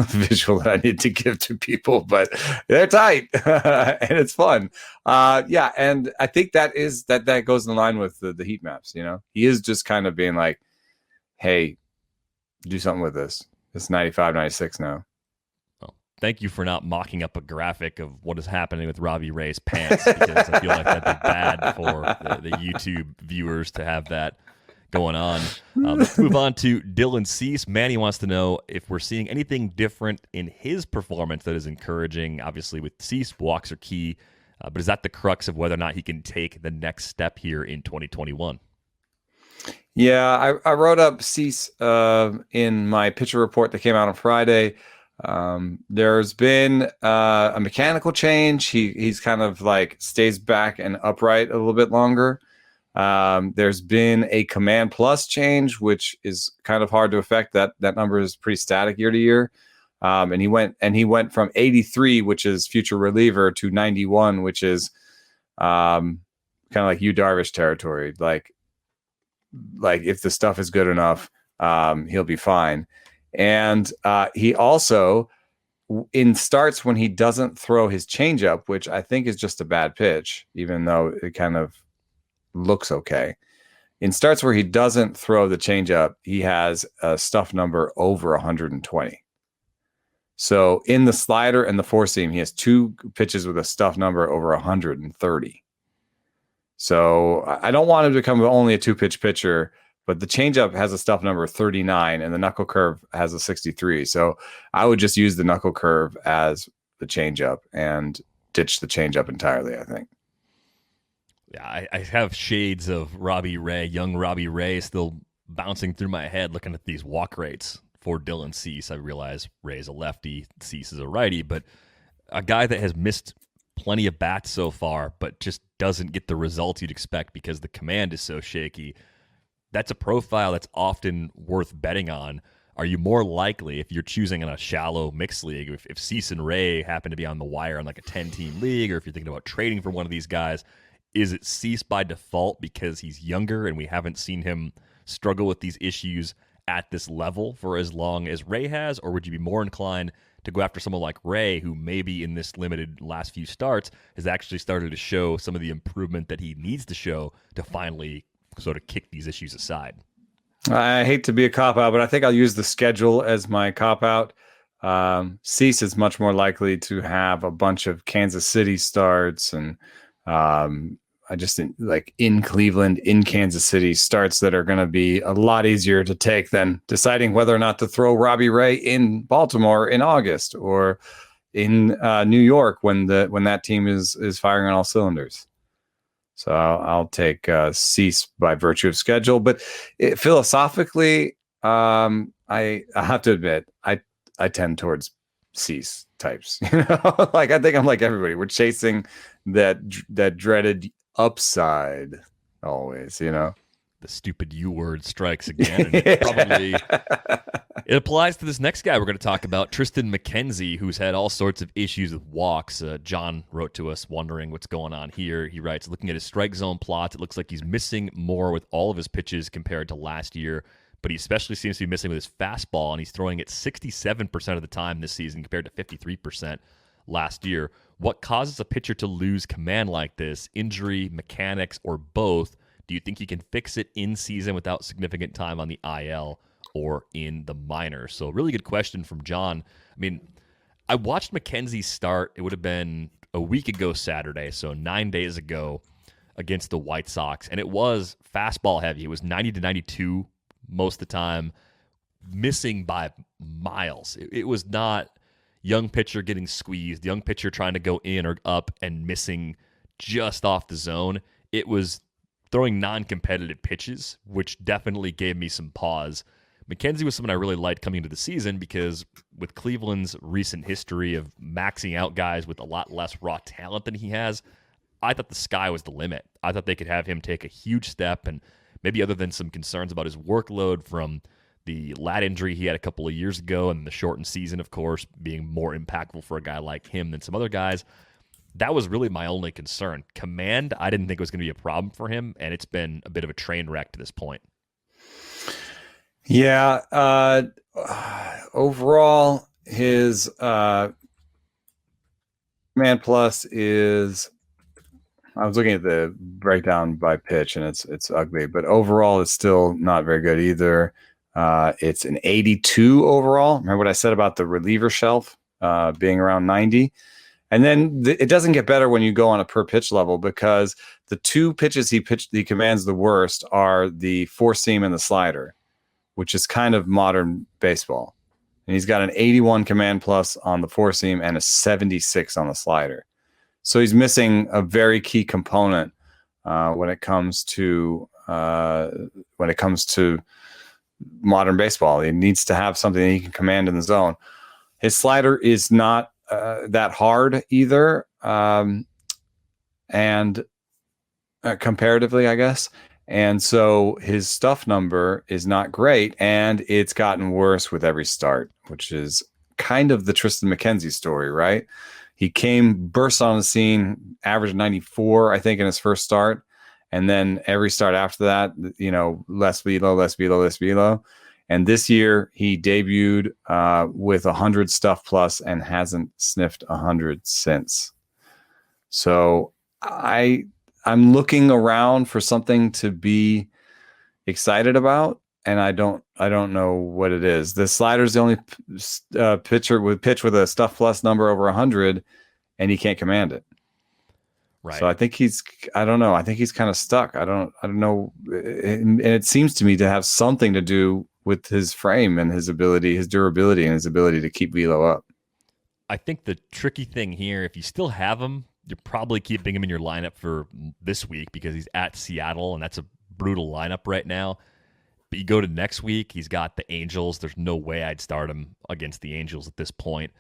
visual that I need to give to people, but they're tight and it's fun. Yeah, and I think that goes in line with the heat maps. You know, he is just kind of being like, "Hey, do something with this. It's 95, 96 now." Thank you for not mocking up a graphic of what is happening with Robbie Ray's pants, because I feel like that'd be bad for the YouTube viewers to have that going on. Let's move on to Dylan Cease. Manny wants to know if we're seeing anything different in his performance that is encouraging. Obviously, with Cease, walks are key, but is that the crux of whether or not he can take the next step here in 2021? Yeah, I wrote up Cease in my pitcher report that came out on Friday. There's been a mechanical change. He's kind of like stays back and upright a little bit longer. There's been a command plus change, which is kind of hard to affect. That number is pretty static year to year. And he went from 83, which is future reliever, to 91, which is kind of like Yu Darvish territory. Like if the stuff is good enough, he'll be fine. And he also, in starts when he doesn't throw his changeup, which I think is just a bad pitch, even though it kind of looks okay. In starts where he doesn't throw the changeup, he has a stuff number over 120. So in the slider and the four seam, he has two pitches with a stuff number over 130. So I don't want him to become only a two-pitch pitcher, but the changeup has a stuff number 39 and the knuckle curve has a 63. So I would just use the knuckle curve as the changeup and ditch the changeup entirely, I think. Yeah, I have shades of Robbie Ray, young Robbie Ray, still bouncing through my head looking at these walk rates for Dylan Cease. I realize Ray is a lefty, Cease is a righty, but a guy that has missed plenty of bats so far, but just doesn't get the results you'd expect because the command is so shaky. That's a profile that's often worth betting on. Are you more likely, if you're choosing in a shallow mixed league, if Cease and Ray happen to be on the wire in like a 10-team league, or if you're thinking about trading for one of these guys, is it Cease by default because he's younger and we haven't seen him struggle with these issues at this level for as long as Ray has? Or would you be more inclined to go after someone like Ray, who maybe in this limited last few starts has actually started to show some of the improvement that he needs to show to finally sort of kick these issues aside? I hate to be a cop-out, but I think I'll use the schedule as my cop-out. Cease is much more likely to have a bunch of Kansas City starts, and I just think like in Cleveland, in Kansas City, starts that are going to be a lot easier to take than deciding whether or not to throw Robbie Ray in Baltimore in August or in New York when that team is firing on all cylinders. So I'll take Cease by virtue of schedule. But philosophically, I have to admit, I tend towards Cease types. Like I think I'm like everybody. We're chasing that dreaded upside always. The stupid U word strikes again. And probably it applies to this next guy we're going to talk about, Triston McKenzie, who's had all sorts of issues with walks. John wrote to us wondering what's going on here. He writes, looking at his strike zone plots, it looks like he's missing more with all of his pitches compared to last year, but he especially seems to be missing with his fastball, and he's throwing it 67% of the time this season compared to 53% last year. What causes a pitcher to lose command like this? Injury, mechanics, or both? Do you think he can fix it in season without significant time on the IL or in the minors? So really good question from John. I mean, I watched McKenzie start. It would have been a week ago Saturday, so 9 days ago against the White Sox, and it was fastball heavy. It was 90 to 92 most of the time, missing by miles. It was not young pitcher getting squeezed, young pitcher trying to go in or up and missing just off the zone. It was throwing non-competitive pitches, which definitely gave me some pause. McKenzie was someone I really liked coming into the season because with Cleveland's recent history of maxing out guys with a lot less raw talent than he has, I thought the sky was the limit. I thought they could have him take a huge step, and maybe other than some concerns about his workload from the lat injury he had a couple of years ago and the shortened season, of course, being more impactful for a guy like him than some other guys, that was really my only concern. Command, I didn't think it was going to be a problem for him, and it's been a bit of a train wreck to this point. Yeah. Overall, his command plus is, I was looking at the breakdown by pitch, and it's ugly, but overall it's still not very good either. It's an 82 overall. Remember what I said about the reliever shelf being around 90? And then it doesn't get better when you go on a per pitch level, because the two pitches he commands the worst are the four seam and the slider, which is kind of modern baseball. And he's got an 81 command plus on the four seam and a 76 on the slider. So he's missing a very key component when it comes to modern baseball. He needs to have something that he can command in the zone. His slider is not that hard either, and comparatively, I guess. And so his stuff number is not great, and it's gotten worse with every start, which is kind of the Triston McKenzie story, right? He burst on the scene, averaged 94, I think, in his first start. And then every start after that, less velo. And this year he debuted with 100 stuff plus and hasn't sniffed 100 since. So I'm looking around for something to be excited about, and I don't know what it is. The slider's the only pitcher with a stuff plus number over 100, and he can't command it. Right. So I think he's kind of stuck. I don't know. And it seems to me to have something to do with his frame and his ability, his durability, and his ability to keep velo up. I think the tricky thing here, if you still have him, you're probably keeping him in your lineup for this week because he's at Seattle, and that's a brutal lineup right now. But you go to next week, he's got the Angels. There's no way I'd start him against the Angels at this point.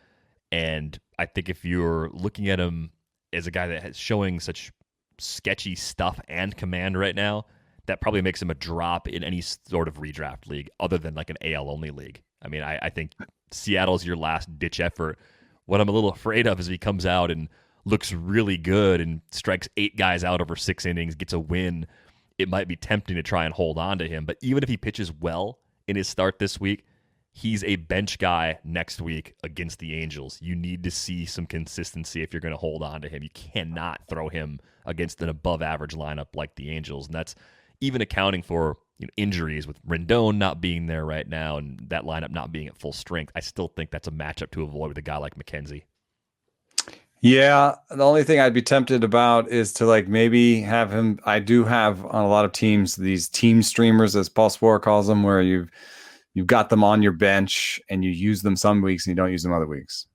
And I think if you're looking at him as a guy that is showing such sketchy stuff and command right now, that probably makes him a drop in any sort of redraft league other than like an AL-only league. I mean, I think Seattle's your last-ditch effort. What I'm a little afraid of is if he comes out and looks really good and strikes 8 guys out over 6 innings, gets a win, it might be tempting to try and hold on to him. But even if he pitches well in his start this week, he's a bench guy next week against the Angels. You need to see some consistency if you're going to hold on to him. You cannot throw him against an above-average lineup like the Angels, and that's even accounting for injuries with Rendon not being there right now and that lineup not being at full strength. I still think that's a matchup to avoid with a guy like McKenzie. Yeah, the only thing I'd be tempted about is to maybe have him. I do have on a lot of teams these team streamers, as Paul Sporer calls them, where you've got them on your bench and you use them some weeks and you don't use them other weeks.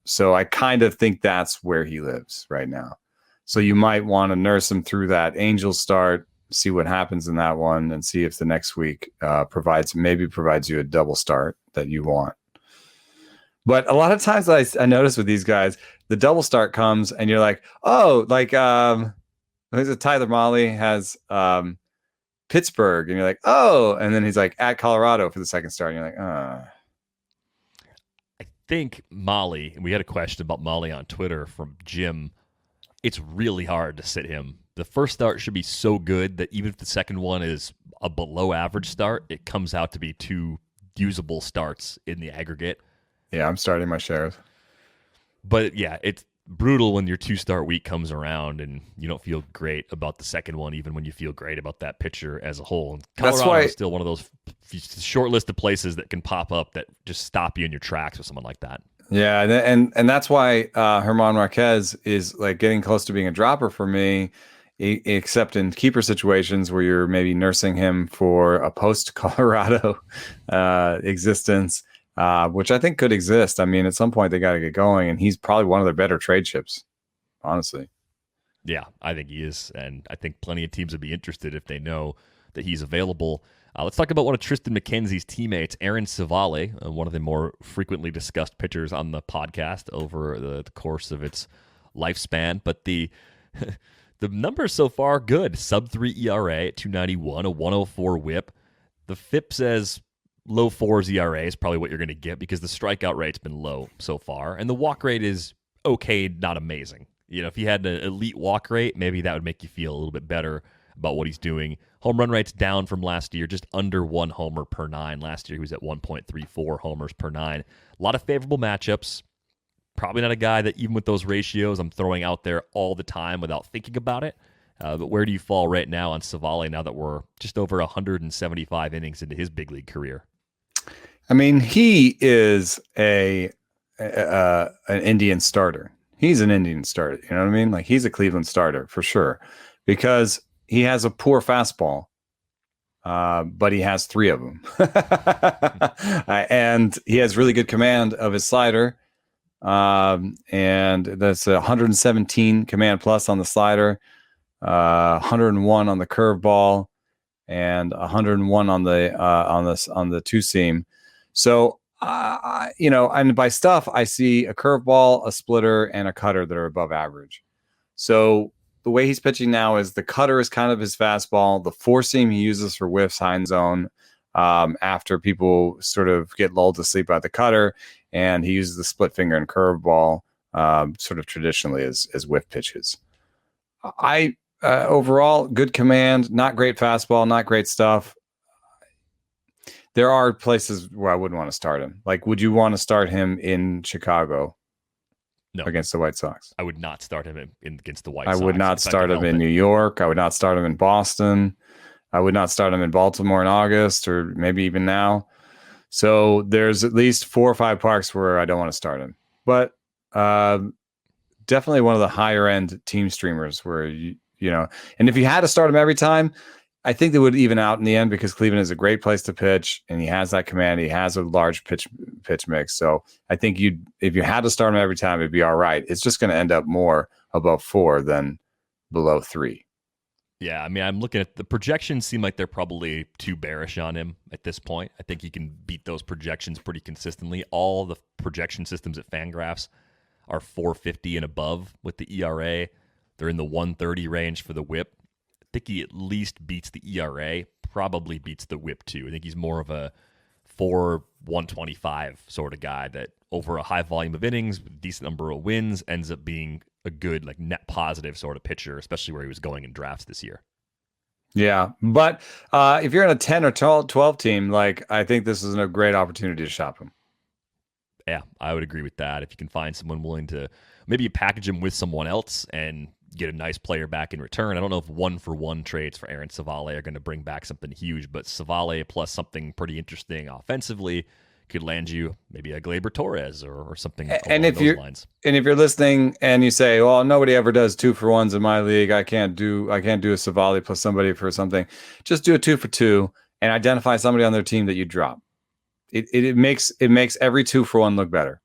So I kind of think that's where he lives right now. So you might want to nurse him through that Angels start, see what happens in that one, and see if the next week provides you a double start that you want. But a lot of times I notice with these guys, the double start comes and you're like, oh, Tyler Mahle has Pittsburgh, and you're like, oh, and then he's like at Colorado for the second start, and you're like, I think Mahle, and we had a question about Mahle on Twitter from Jim. It's really hard to sit him. The first start should be so good that even if the second one is a below average start, it comes out to be 2 usable starts in the aggregate. Yeah, I'm starting my shares. But yeah, it's brutal when your 2-start week comes around and you don't feel great about the second one, even when you feel great about that pitcher as a whole. And Colorado is still one of those short list of places that can pop up that just stop you in your tracks with someone like that. Yeah, and that's why Herman Marquez is getting close to being a dropper for me, except in keeper situations where you're maybe nursing him for a post-Colorado existence, which I think could exist. I mean, at some point they got to get going, and he's probably one of their better trade chips, honestly. Yeah, I think he is, and I think plenty of teams would be interested if they know that he's available. Let's talk about one of Triston McKenzie's teammates, Aaron Civale, one of the more frequently discussed pitchers on the podcast over the course of its lifespan. But the the numbers so far good. Sub-3 ERA at 291, a 104 whip. The FIP says low fours ERA is probably what you're going to get because the strikeout rate's been low so far. And the walk rate is okay, not amazing. If he had an elite walk rate, maybe that would make you feel a little bit better about what he's doing. Home run rate's down from last year, just under 1 homer per 9. Last year he was at 1.34 homers per 9. A lot of favorable matchups. Probably not a guy that even with those ratios I'm throwing out there all the time without thinking about it. But where do you fall right now on Civale now that we're just over 175 innings into his big league career? I mean, he is an Indian starter. He's an Indian starter. You know what I mean? Like, he's a Cleveland starter for sure because he has a poor fastball, but he has 3 of them. And he has really good command of his slider. And that's 117 command plus on the slider, 101 on the curveball, and 101 on the two seam. So, and by stuff, I see a curveball, a splitter, and a cutter that are above average. So the way he's pitching now is the cutter is kind of his fastball. The four seam he uses for whiffs, high and zone, after people sort of get lulled to sleep by the cutter, and he uses the split finger and curveball sort of traditionally as whiff pitches. Overall, good command, not great fastball, not great stuff. There are places where I wouldn't want to start him. Like, would you want to start him in Chicago? No. Against the White Sox? I would not start him against the White Sox. I would not start him in New York. I would not start him in Boston. I would not start him in Baltimore in August or maybe even now. So there's at least 4 or 5 parks where I don't want to start him. But definitely one of the higher end team streamers where, and if you had to start him every time, I think they would even out in the end because Cleveland is a great place to pitch and he has that command. He has a large pitch mix. So I think if you had to start him every time, it'd be all right. It's just going to end up more above 4 than below 3. Yeah, I mean, I'm looking at the projections seem like they're probably too bearish on him at this point. I think he can beat those projections pretty consistently. All the projection systems at Fangraphs are 450 and above with the ERA. They're in the 130 range for the whip. I think he at least beats the ERA, probably beats the whip too. I think he's more of a 125 sort of guy that over a high volume of innings, decent number of wins, ends up being a good like net positive sort of pitcher, especially where he was going in drafts this year. Yeah, but if you're in a 10 or 12 team, like I think this is a great opportunity to shop him. Yeah, I would agree with that. If you can find someone willing to maybe package him with someone else and get a nice player back in return. I don't know if 1-for-1 trades for Aaron Civale are going to bring back something huge, but Civale plus something pretty interesting offensively could land you maybe a Gleyber Torres or something along those lines. And if you're listening and you say, well, nobody ever does 2-for-1s in my league, I can't do a Civale plus somebody for something. Just do a 2-for-2 and identify somebody on their team that you drop. It makes every 2-for-1 look better.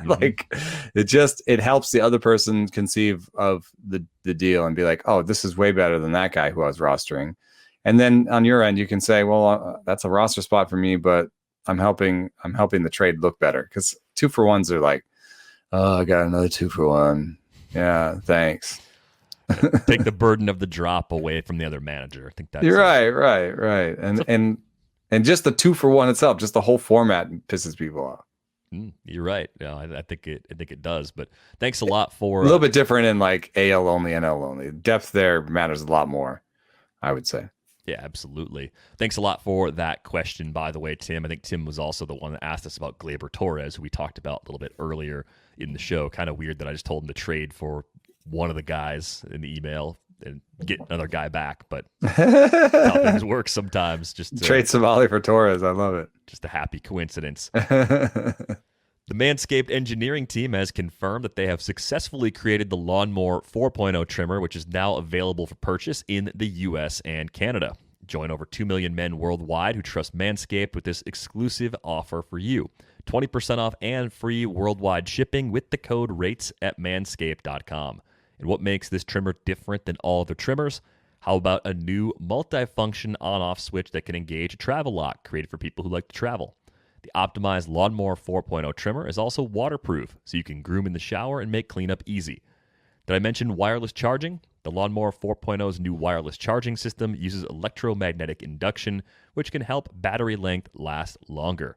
Like it helps the other person conceive of the deal and be like, oh, this is way better than that guy who I was rostering. And then on your end, you can say, well, that's a roster spot for me, but I'm helping the trade look better because 2-for-1s are like, oh, I got another 2-for-1. Yeah, thanks. Take the burden of the drop away from the other manager. I think that's you're right. And just the 2-for-1 itself, just the whole format pisses people off. You're right. Yeah, I think it does. But thanks a lot for a little bit different in like AL only, NL only. Depth there matters a lot more, I would say. Yeah, absolutely. Thanks a lot for that question, by the way, Tim. I think Tim was also the one that asked us about Gleyber Torres, who we talked about a little bit earlier in the show. Kind of weird that I just told him to trade for one of the guys in the email and get another guy back, but how things work sometimes. Just trade Civale for Torres. I love it. Just a happy coincidence. The Manscaped engineering team has confirmed that they have successfully created the Lawnmower 4.0 trimmer, which is now available for purchase in the U.S. and Canada. Join over 2 million men worldwide who trust Manscaped with this exclusive offer for you. 20% off and free worldwide shipping with the code RATES at manscaped.com. And what makes this trimmer different than all other trimmers? How about a new multi-function on-off switch that can engage a travel lock, created for people who like to travel? The optimized Lawnmower 4.0 trimmer is also waterproof, so you can groom in the shower and make cleanup easy. Did I mention wireless charging? The Lawnmower 4.0's new wireless charging system uses electromagnetic induction, which can help battery length last longer.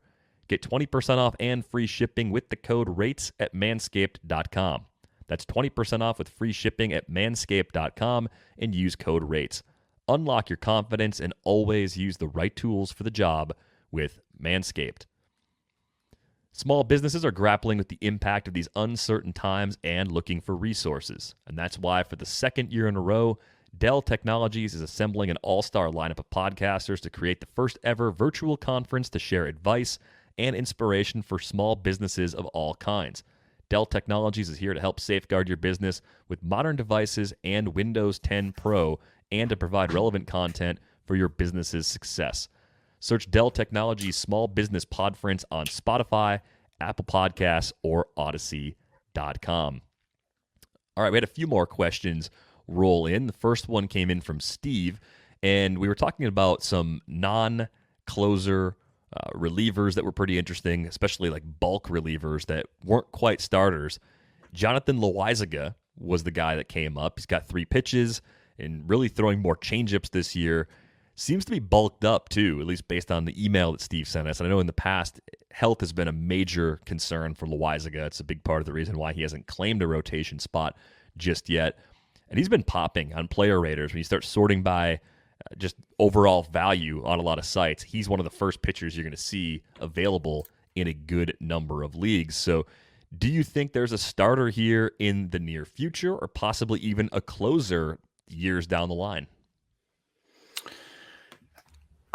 Get 20% off and free shipping with the code RATES at manscaped.com. That's 20% off with free shipping at manscaped.com and use code RATES. Unlock your confidence and always use the right tools for the job with Manscaped. Small businesses are grappling with the impact of these uncertain times and looking for resources. And that's why, for the second year in a row, Dell Technologies is assembling an all-star lineup of podcasters to create the first ever virtual conference to share advice and inspiration for small businesses of all kinds. Dell Technologies is here to help safeguard your business with modern devices and Windows 10 Pro, and to provide relevant content for your business's success. Search Dell Technologies Small Business Podference on Spotify, Apple Podcasts, or Odyssey.com. All right, we had a few more questions roll in. The first one came in from Steve, and we were talking about some non-closer relievers that were pretty interesting, especially like bulk relievers that weren't quite starters. Jonathan Loaisiga was the guy that came up. He's got 3 pitches and really throwing more changeups this year. Seems to be bulked up too, at least based on the email that Steve sent us. And I know in the past, health has been a major concern for Loaisiga. It's a big part of the reason why he hasn't claimed a rotation spot just yet. And he's been popping on player raters. When you start sorting by just overall value on a lot of sites, he's one of the first pitchers you're going to see available in a good number of leagues. So do you think there's a starter here in the near future, or possibly even a closer years down the line?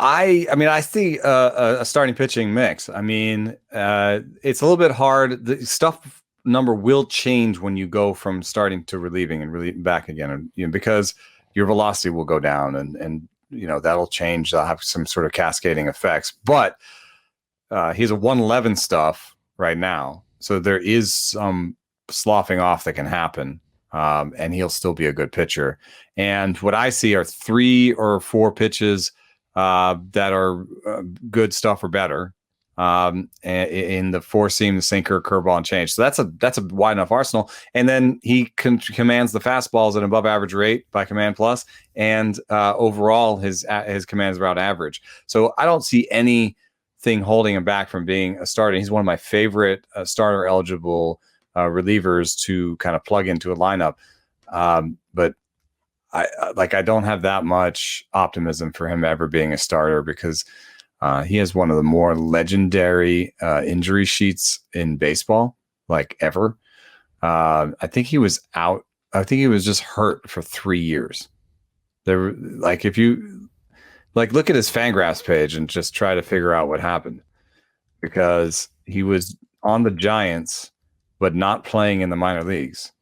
I mean, I see a starting pitching mix. I mean, it's a little bit hard. The stuff number will change when you go from starting to relieving and relieving back again, and because your velocity will go down, and that'll change. That'll have some sort of cascading effects. But he's a 111 stuff right now, so there is some sloughing off that can happen, and he'll still be a good pitcher. And what I see are 3 or 4 pitches that are good stuff or better in the 4-seam, the sinker, curveball, and change. So that's a wide enough arsenal. And then he commands the fastballs at an above average rate by Command Plus, and overall his commands are about average. So I don't see anything holding him back from being a starter. He's one of my favorite starter eligible relievers to kind of plug into a lineup. But I don't have that much optimism for him ever being a starter, because he has one of the more legendary injury sheets in baseball, like ever. I think he was out. I think he was just hurt for 3 years. There, like, if you look at his Fangraphs page and just try to figure out what happened, because he was on the Giants but not playing in the minor leagues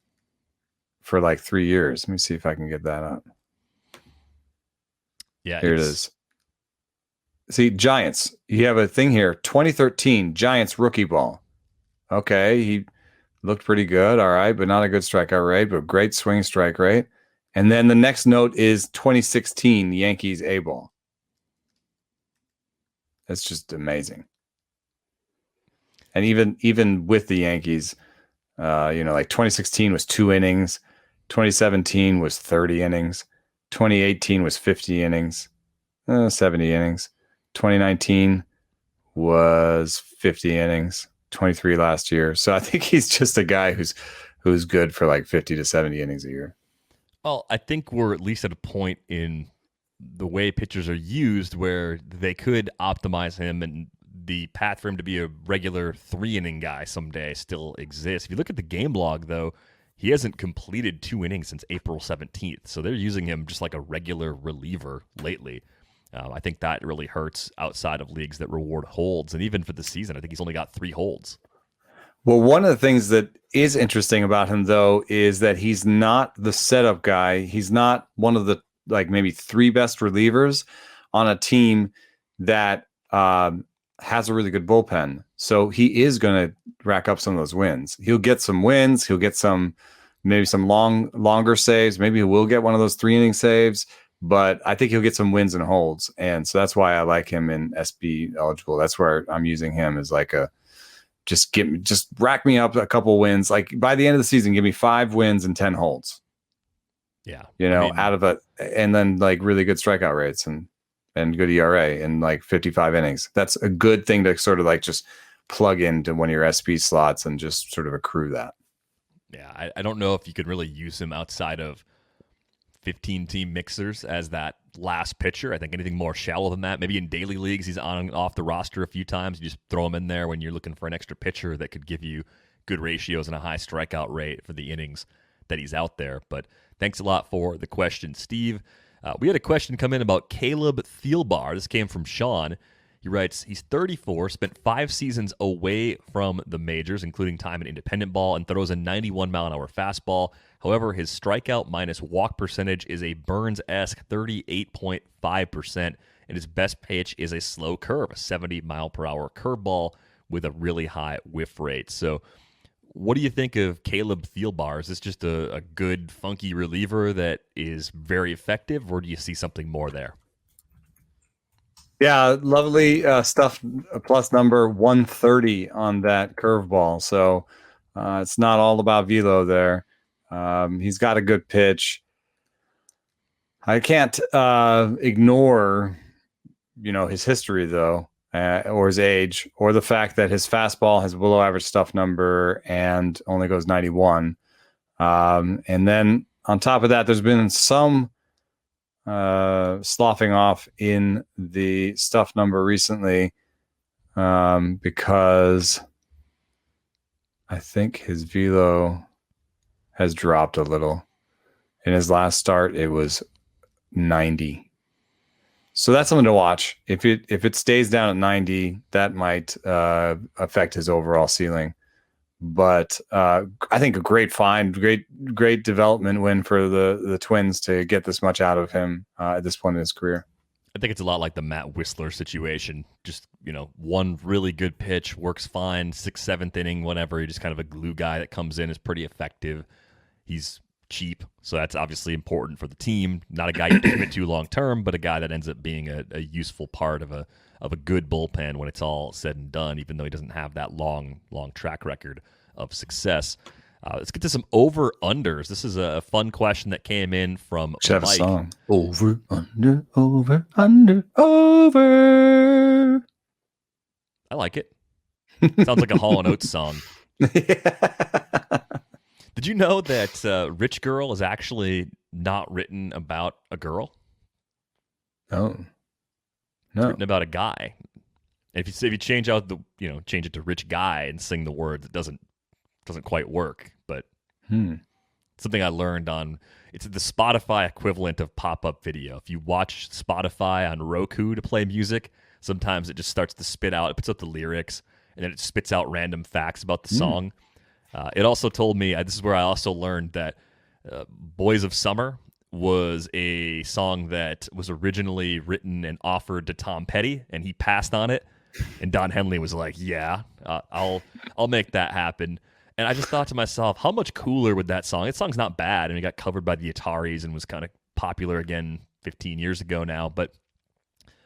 for like 3 years. Let me see if I can get that up. Yeah, here it is. See, Giants. You have a thing here. 2013 Giants rookie ball. Okay, he looked pretty good. All right, but not a good strikeout rate, but great swing strike rate. And then the next note is 2016 Yankees A ball. That's just amazing. And even with the Yankees, like 2016 was 2 innings. 2017 was 30 innings. 2018 was 50 innings, 70 innings. 2019 was 50 innings, 23 last year. So I think he's just a guy who's good for like 50 to 70 innings a year. Well, I think we're at least at a point in the way pitchers are used where they could optimize him, and the path for him to be a regular 3-inning guy someday still exists. If you look at the game log, though, he hasn't completed 2 innings since April 17th. So they're using him just like a regular reliever lately. I think that really hurts outside of leagues that reward holds. And even for the season, I think he's only got 3 holds. Well, one of the things that is interesting about him, though, is that he's not the setup guy. He's not one of the maybe 3 best relievers on a team that has a really good bullpen. So he is going to rack up some of those wins. He'll get some wins. He'll get maybe some longer saves. Maybe he will get one of those 3-inning saves. but I think he'll get some wins and holds. And so that's why I like him in SB eligible. That's where I'm using him as like a, just rack me up a couple wins. Like by the end of the season, give me 5 wins and 10 holds. Yeah. Out of it, and then like really good strikeout rates and good ERA in like 55 innings. That's a good thing to sort of like just plug into one of your SP slots and just sort of accrue that. Yeah. I don't know if you could really use him outside of 15-team mixers as that last pitcher. I think anything more shallow than that, maybe in daily leagues, he's on and off the roster a few times. You just throw him in there when you're looking for an extra pitcher that could give you good ratios and a high strikeout rate for the innings that he's out there. But thanks a lot for the question, Steve. We had a question come in about Caleb Thielbar. This came from Sean. He writes, he's 34, spent 5 seasons away from the majors, including time in independent ball, and throws a 91-mile-an-hour fastball. However, his strikeout minus walk percentage is a Burns-esque 38.5%, and his best pitch is a slow curve, a 70-mile-per-hour curveball with a really high whiff rate. So what do you think of Caleb Thielbar? Is this just a good, funky reliever that is very effective, or do you see something more there? Yeah, lovely stuff. Plus number 130 on that curveball. So it's not all about velo there. He's got a good pitch. I can't ignore, his history though, or his age, or the fact that his fastball has a below average stuff number and only goes 91. And then on top of that, there's been some sloughing off in the stuff number recently because I think his velo has dropped a little. In his last start, it was 90. So that's something to watch. If it stays down at 90, that might affect his overall ceiling. But I think a great find, great development win for the Twins to get this much out of him at this point in his career. I think it's a lot like the Matt Whistler situation. Just, one really good pitch, works fine, 6th, 7th inning, whatever. You're just kind of a glue guy that comes in, is pretty effective. He's cheap, so that's obviously important for the team. Not a guy you commit to long term, but a guy that ends up being a useful part of a good bullpen when it's all said and done, even though he doesn't have that long track record of success. Let's get to some over-unders. This is a fun question that came in from Should have Mike. a song. Over, under, over, under, over. I like it. Sounds like a Hall & Oates song. Did you know that Rich Girl is actually not written about a girl? Oh. No. It's written about a guy. And if you change out change it to Rich Guy and sing the words, it doesn't quite work. But something I learned it's the Spotify equivalent of pop-up video. If you watch Spotify on Roku to play music, sometimes it just starts to spit out. It puts out the lyrics, and then it spits out random facts about the song. It also told me, this is where I also learned that Boys of Summer was a song that was originally written and offered to Tom Petty, and he passed on it. And Don Henley was like, yeah, I'll make that happen. And I just thought to myself, how much cooler would that song? That song's not bad, and it got covered by the Ataris and was kind of popular again 15 years ago now. But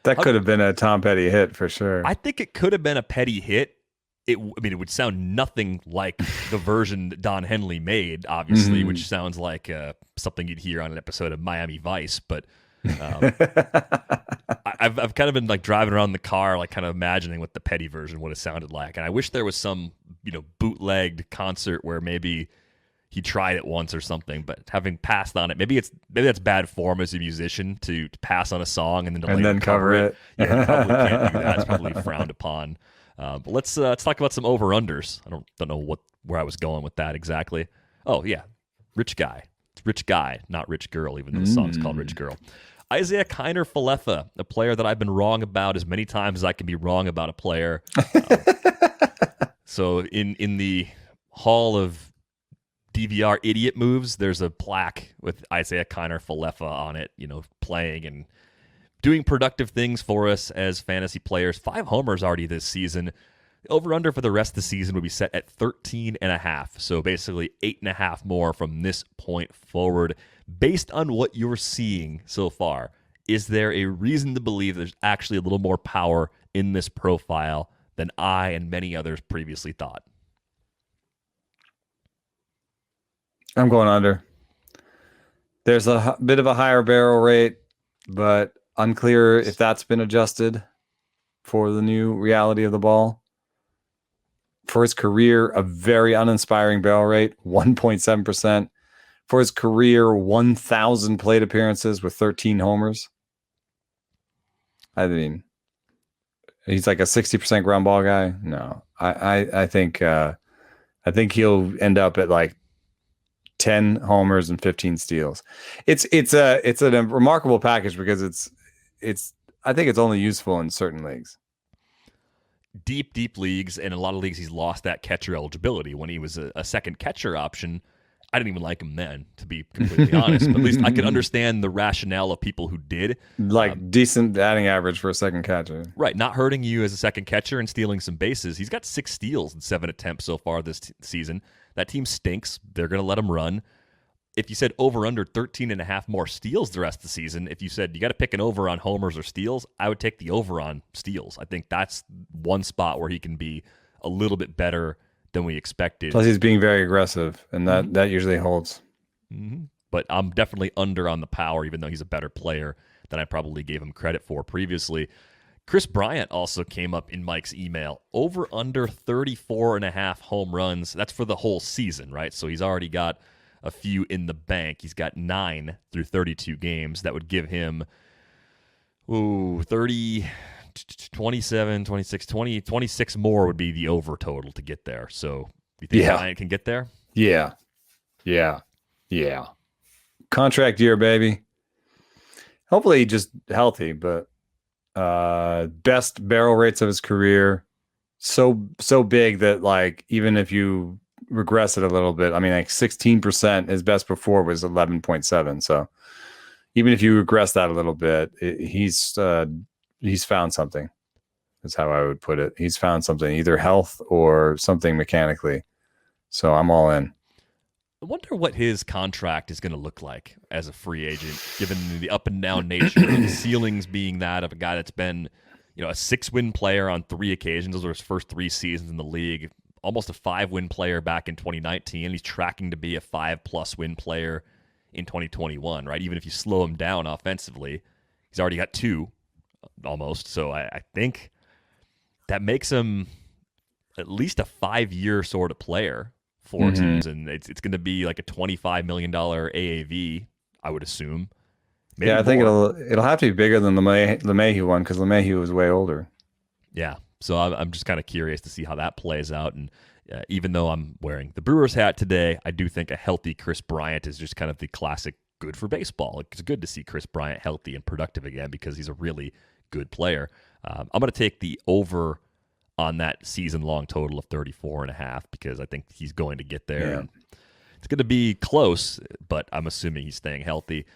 that could have been a Tom Petty hit for sure. I think it could have been a Petty hit. It would sound nothing like the version that Don Henley made, obviously, which sounds like something you'd hear on an episode of Miami Vice. But I've kind of been like driving around in the car, like kind of imagining what the Petty version would have sounded like. And I wish there was some, bootlegged concert where maybe he tried it once or something. But having passed on it, maybe that's bad form as a musician to pass on a song and then cover it. Yeah, you probably can't do that. It's probably frowned upon. But let's talk about some over-unders. I don't know where I was going with that exactly. Oh, yeah. Rich Guy. It's Rich Guy, not Rich Girl, even though the song's called Rich Girl. Isaiah Kiner Falefa, a player that I've been wrong about as many times as I can be wrong about a player. So in the Hall of DVR idiot moves, there's a plaque with Isaiah Kiner Falefa on it, playing and doing productive things for us as fantasy players. 5 homers already this season. Over-under for the rest of the season would be set at 13.5. So basically 8.5 more from this point forward. Based on what you're seeing so far, is there a reason to believe there's actually a little more power in this profile than I and many others previously thought? I'm going under. There's a bit of a higher barrel rate, but unclear if that's been adjusted for the new reality of the ball. For his career, a very uninspiring barrel rate, 1.7%. For his career, 1,000 plate appearances with 13 homers. I mean, he's like a 60% ground ball guy. No, I think he'll end up at like 10 homers and 15 steals. It's a remarkable package because it's I think it's only useful in certain leagues. Deep leagues, and in a lot of leagues he's lost that catcher eligibility. When he was a second catcher option, I didn't even like him then, to be completely honest. But at least I could understand the rationale of people who did. Like decent batting average for a second catcher. Right, not hurting you as a second catcher and stealing some bases. He's got 6 steals in 7 attempts so far this season. That team stinks. They're going to let him run. If you said over under 13.5 more steals the rest of the season, if you said you got to pick an over on homers or steals, I would take the over on steals. I think that's one spot where he can be a little bit better than we expected. Plus he's being very aggressive, and that usually holds. Mm-hmm. But I'm definitely under on the power, even though he's a better player than I probably gave him credit for previously. Chris Bryant also came up in Mike's email. Over under 34.5 home runs. That's for the whole season, right? So he's already got a few in the bank. He's got 9 through 32 games. That would give him 30, 27, 26, 20, 26 more would be the over total to get there. So you think Bryant can get there? Yeah. Contract year, baby. Hopefully just healthy, but best barrel rates of his career. So big that like even if you regress it a little bit, I mean like 16%, his best before was 11.7. So even if you regress that a little bit, he's found something. That's how I would put it. He's found something, either health or something mechanically. So I'm all in. I wonder what his contract is going to look like as a free agent, given the up and down nature of the ceilings being that of a guy that's been, a 6-win player on 3 occasions. Those were his first 3 seasons in the league. Almost a 5-win player back in 2019. He's tracking to be a 5+ win player in 2021, right? Even if you slow him down offensively, he's already got 2 almost. So I think that makes him at least a 5-year sort of player for teams, and it's going to be like a $25 million AAV, I would assume. Maybe I think more. it'll have to be bigger than the LeMahieu one, because LeMahieu was way older. Yeah, so I'm just kind of curious to see how that plays out. And even though I'm wearing the Brewers hat today, I do think a healthy Chris Bryant is just kind of the classic good for baseball. It's good to see Chris Bryant healthy and productive again because he's a really good player. I'm going to take the over on that season-long total of 34.5 because I think he's going to get there. Yeah. It's going to be close, but I'm assuming he's staying healthy.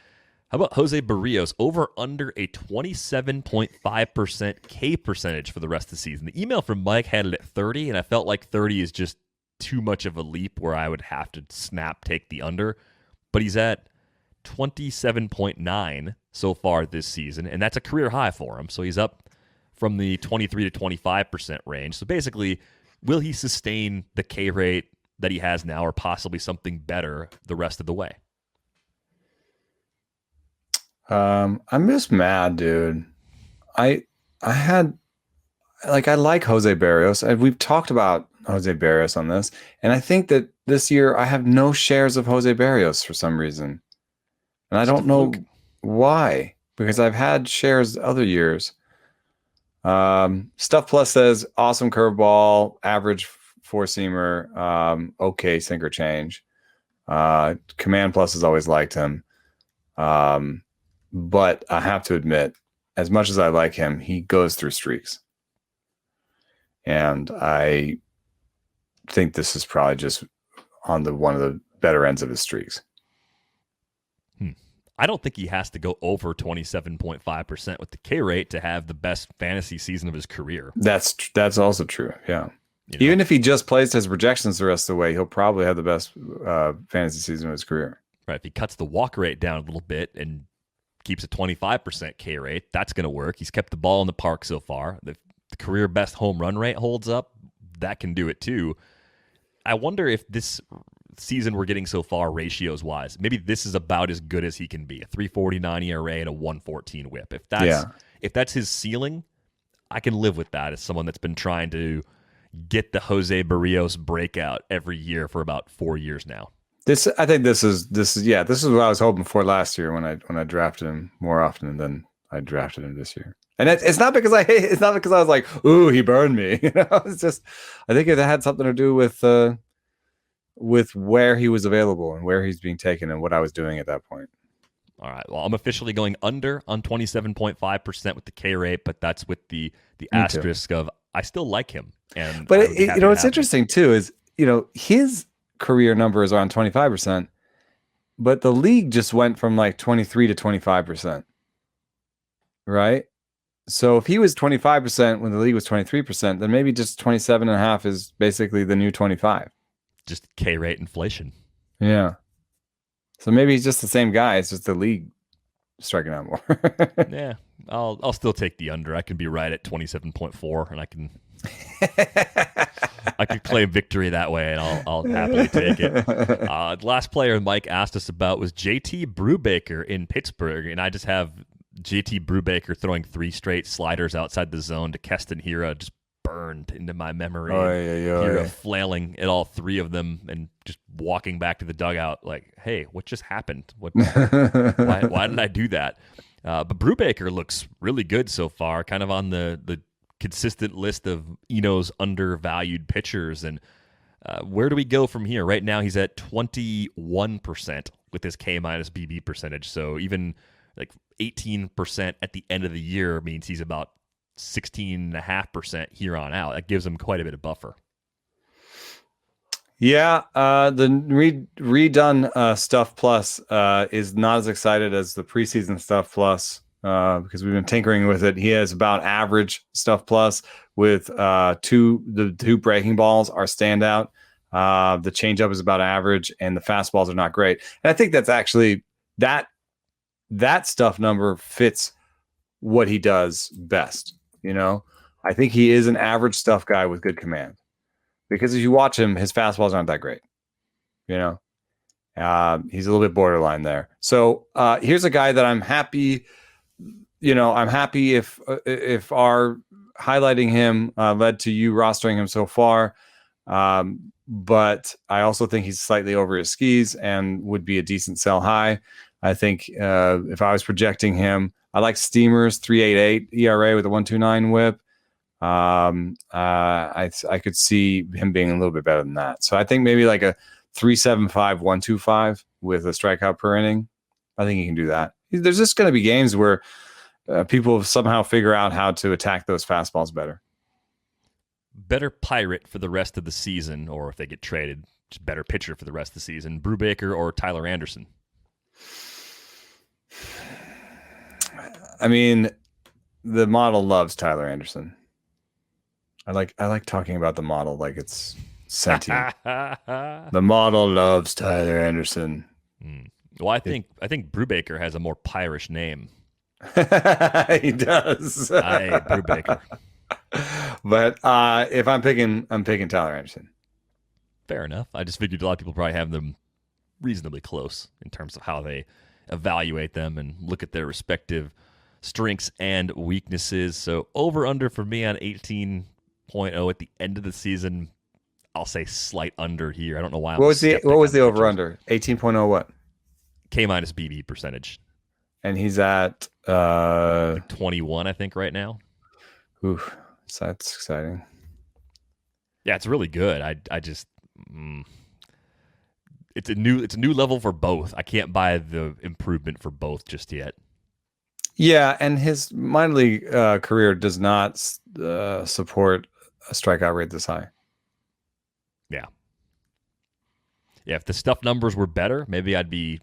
How about Jose Barrios? Over under a 27.5% K percentage for the rest of the season. The email from Mike had it at 30, and I felt like 30 is just too much of a leap where I would have to take the under. But he's at 27.9 so far this season, and that's a career high for him. So he's up from the 23 to 25% range. So basically, will he sustain the K rate that he has now or possibly something better the rest of the way? I'm just mad, dude. I like Jose Barrios. We've talked about Jose Barrios on this, and I think that this year I have no shares of Jose Barrios for some reason. And I don't know why, because I've had shares other years. Stuff Plus says awesome curveball, average 4-seamer, okay sinker change. Command Plus has always liked him. But I have to admit, as much as I like him, he goes through streaks. And I think this is probably just on one of the better ends of his streaks. I don't think he has to go over 27.5% with the K rate to have the best fantasy season of his career. That's also true. Yeah. You know? Even if he just plays his projections the rest of the way, he'll probably have the best fantasy season of his career. Right. If he cuts the walk rate down a little bit and keeps a 25% K rate, that's going to work. He's kept the ball in the park so far. The career best home run rate holds up. That can do it too. I wonder if this season we're getting so far, ratios wise, maybe this is about as good as he can be. A 3.49 ERA and a 1.14 WHIP. If that's his ceiling, I can live with that as someone that's been trying to get the Jose Barrios breakout every year for about 4 years now. I think this is what I was hoping for last year when I drafted him more often than I drafted him this year. And it's not because I was like, ooh, he burned me. It's just I think it had something to do with where he was available and where he's being taken and what I was doing at that point. All right. Well, I'm officially going under on 27.5% with the K rate, but that's with the asterisk of I still like him. But what's interesting too is his career number is around 25%, but the league just went from like 23 to 25%. Right? So if he was 25% when the league was 23%, then maybe just 27.5 is basically the new 25. Just K rate inflation. Yeah. So maybe he's just the same guy. It's just the league striking out more. Yeah. I'll still take the under. I can be right at 27.4 and I can claim victory that way, and I'll happily take it. The last player Mike asked us about was JT Brubaker in Pittsburgh, and I just have JT Brubaker throwing 3 straight sliders outside the zone to Keston Hiura, just burned into my memory. Hiura flailing at all 3 of them and just walking back to the dugout like, hey, what just happened? Why did I do that? But Brubaker looks really good so far, kind of on the consistent list of Eno's undervalued pitchers. And where do we go from here? Right now he's at 21% with his K minus BB percentage. So even like 18% at the end of the year means he's about 16.5% here on out. That gives him quite a bit of buffer. Yeah, the redone Stuff Plus is not as excited as the preseason Stuff Plus because we've been tinkering with it. He has about average Stuff Plus with the two breaking balls are standout. The changeup is about average, and the fastballs are not great. And I think that's actually that stuff number fits what he does best. I think he is an average stuff guy with good command. Because if you watch him, his fastballs aren't that great. He's a little bit borderline there. So here's a guy that I'm happy. I'm happy if our highlighting him led to you rostering him so far. But I also think he's slightly over his skis and would be a decent sell high. I think if I was projecting him, I like Steamers 3.88 ERA with a 1.29 WHIP. I could see him being a little bit better than that. So I think maybe like a 3.75, 1.25 with a strikeout per inning. I think he can do that. There's just going to be games where people somehow figure out how to attack those fastballs better. Better Pirate for the rest of the season, or if they get traded, just better pitcher for the rest of the season, Brubaker or Tyler Anderson? I mean, the model loves Tyler Anderson. I like talking about the model like it's sentient. The model loves Tyler Anderson. Well, I think Brubaker has a more Pirish name. He does. Aye, Brubaker. But if I'm picking Tyler Anderson. Fair enough. I just figured a lot of people probably have them reasonably close in terms of how they evaluate them and look at their respective strengths and weaknesses. So over under for me on 18.0 at the end of the season. I'll say slight under here. I don't know why. What was the over under? 18.0 what? K minus BB percentage. And he's at like 21, I think, right now. Ooh, so that's exciting. Yeah, it's really good. I just it's a new level for both. I can't buy the improvement for both just yet. Yeah, and his minor league career does not support a strikeout rate this high. Yeah. If the stuff numbers were better, maybe I'd be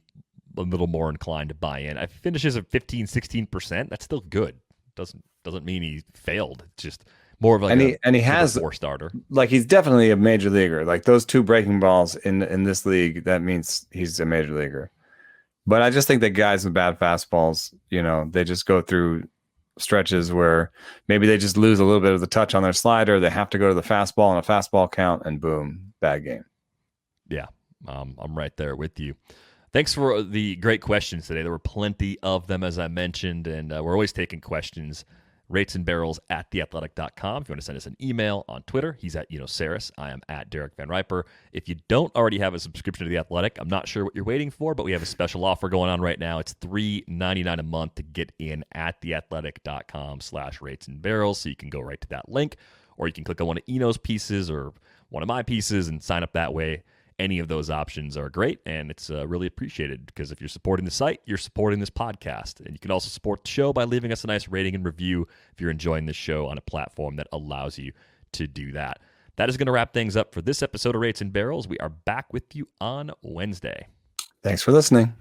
a little more inclined to buy in. If he finishes at 15, 16%, that's still good. Doesn't mean he failed. It's just more of like he has 4 starter. Like, he's definitely a major leaguer. Like, those 2 breaking balls in this league, that means he's a major leaguer. But I just think that guys with bad fastballs, they just go through stretches where maybe they just lose a little bit of the touch on their slider. They have to go to the fastball on a fastball count, and boom, bad game. Yeah, I'm right there with you. Thanks for the great questions today. There were plenty of them, as I mentioned, and we're always taking questions. ratesandbarrels@theathletic.com. If you want to send us an email, on Twitter, he's at Saris. I am at Derek Van Riper. If you don't already have a subscription to The Athletic, I'm not sure what you're waiting for, but we have a special offer going on right now. It's $3.99 a month to get in at theathletic.com/ratesandbarrels. So you can go right to that link, or you can click on one of Eno's pieces or one of my pieces and sign up that way. Any of those options are great, and it's really appreciated, because if you're supporting the site, you're supporting this podcast. And you can also support the show by leaving us a nice rating and review if you're enjoying this show on a platform that allows you to do that. That is going to wrap things up for this episode of Rates and Barrels. We are back with you on Wednesday. Thanks for listening.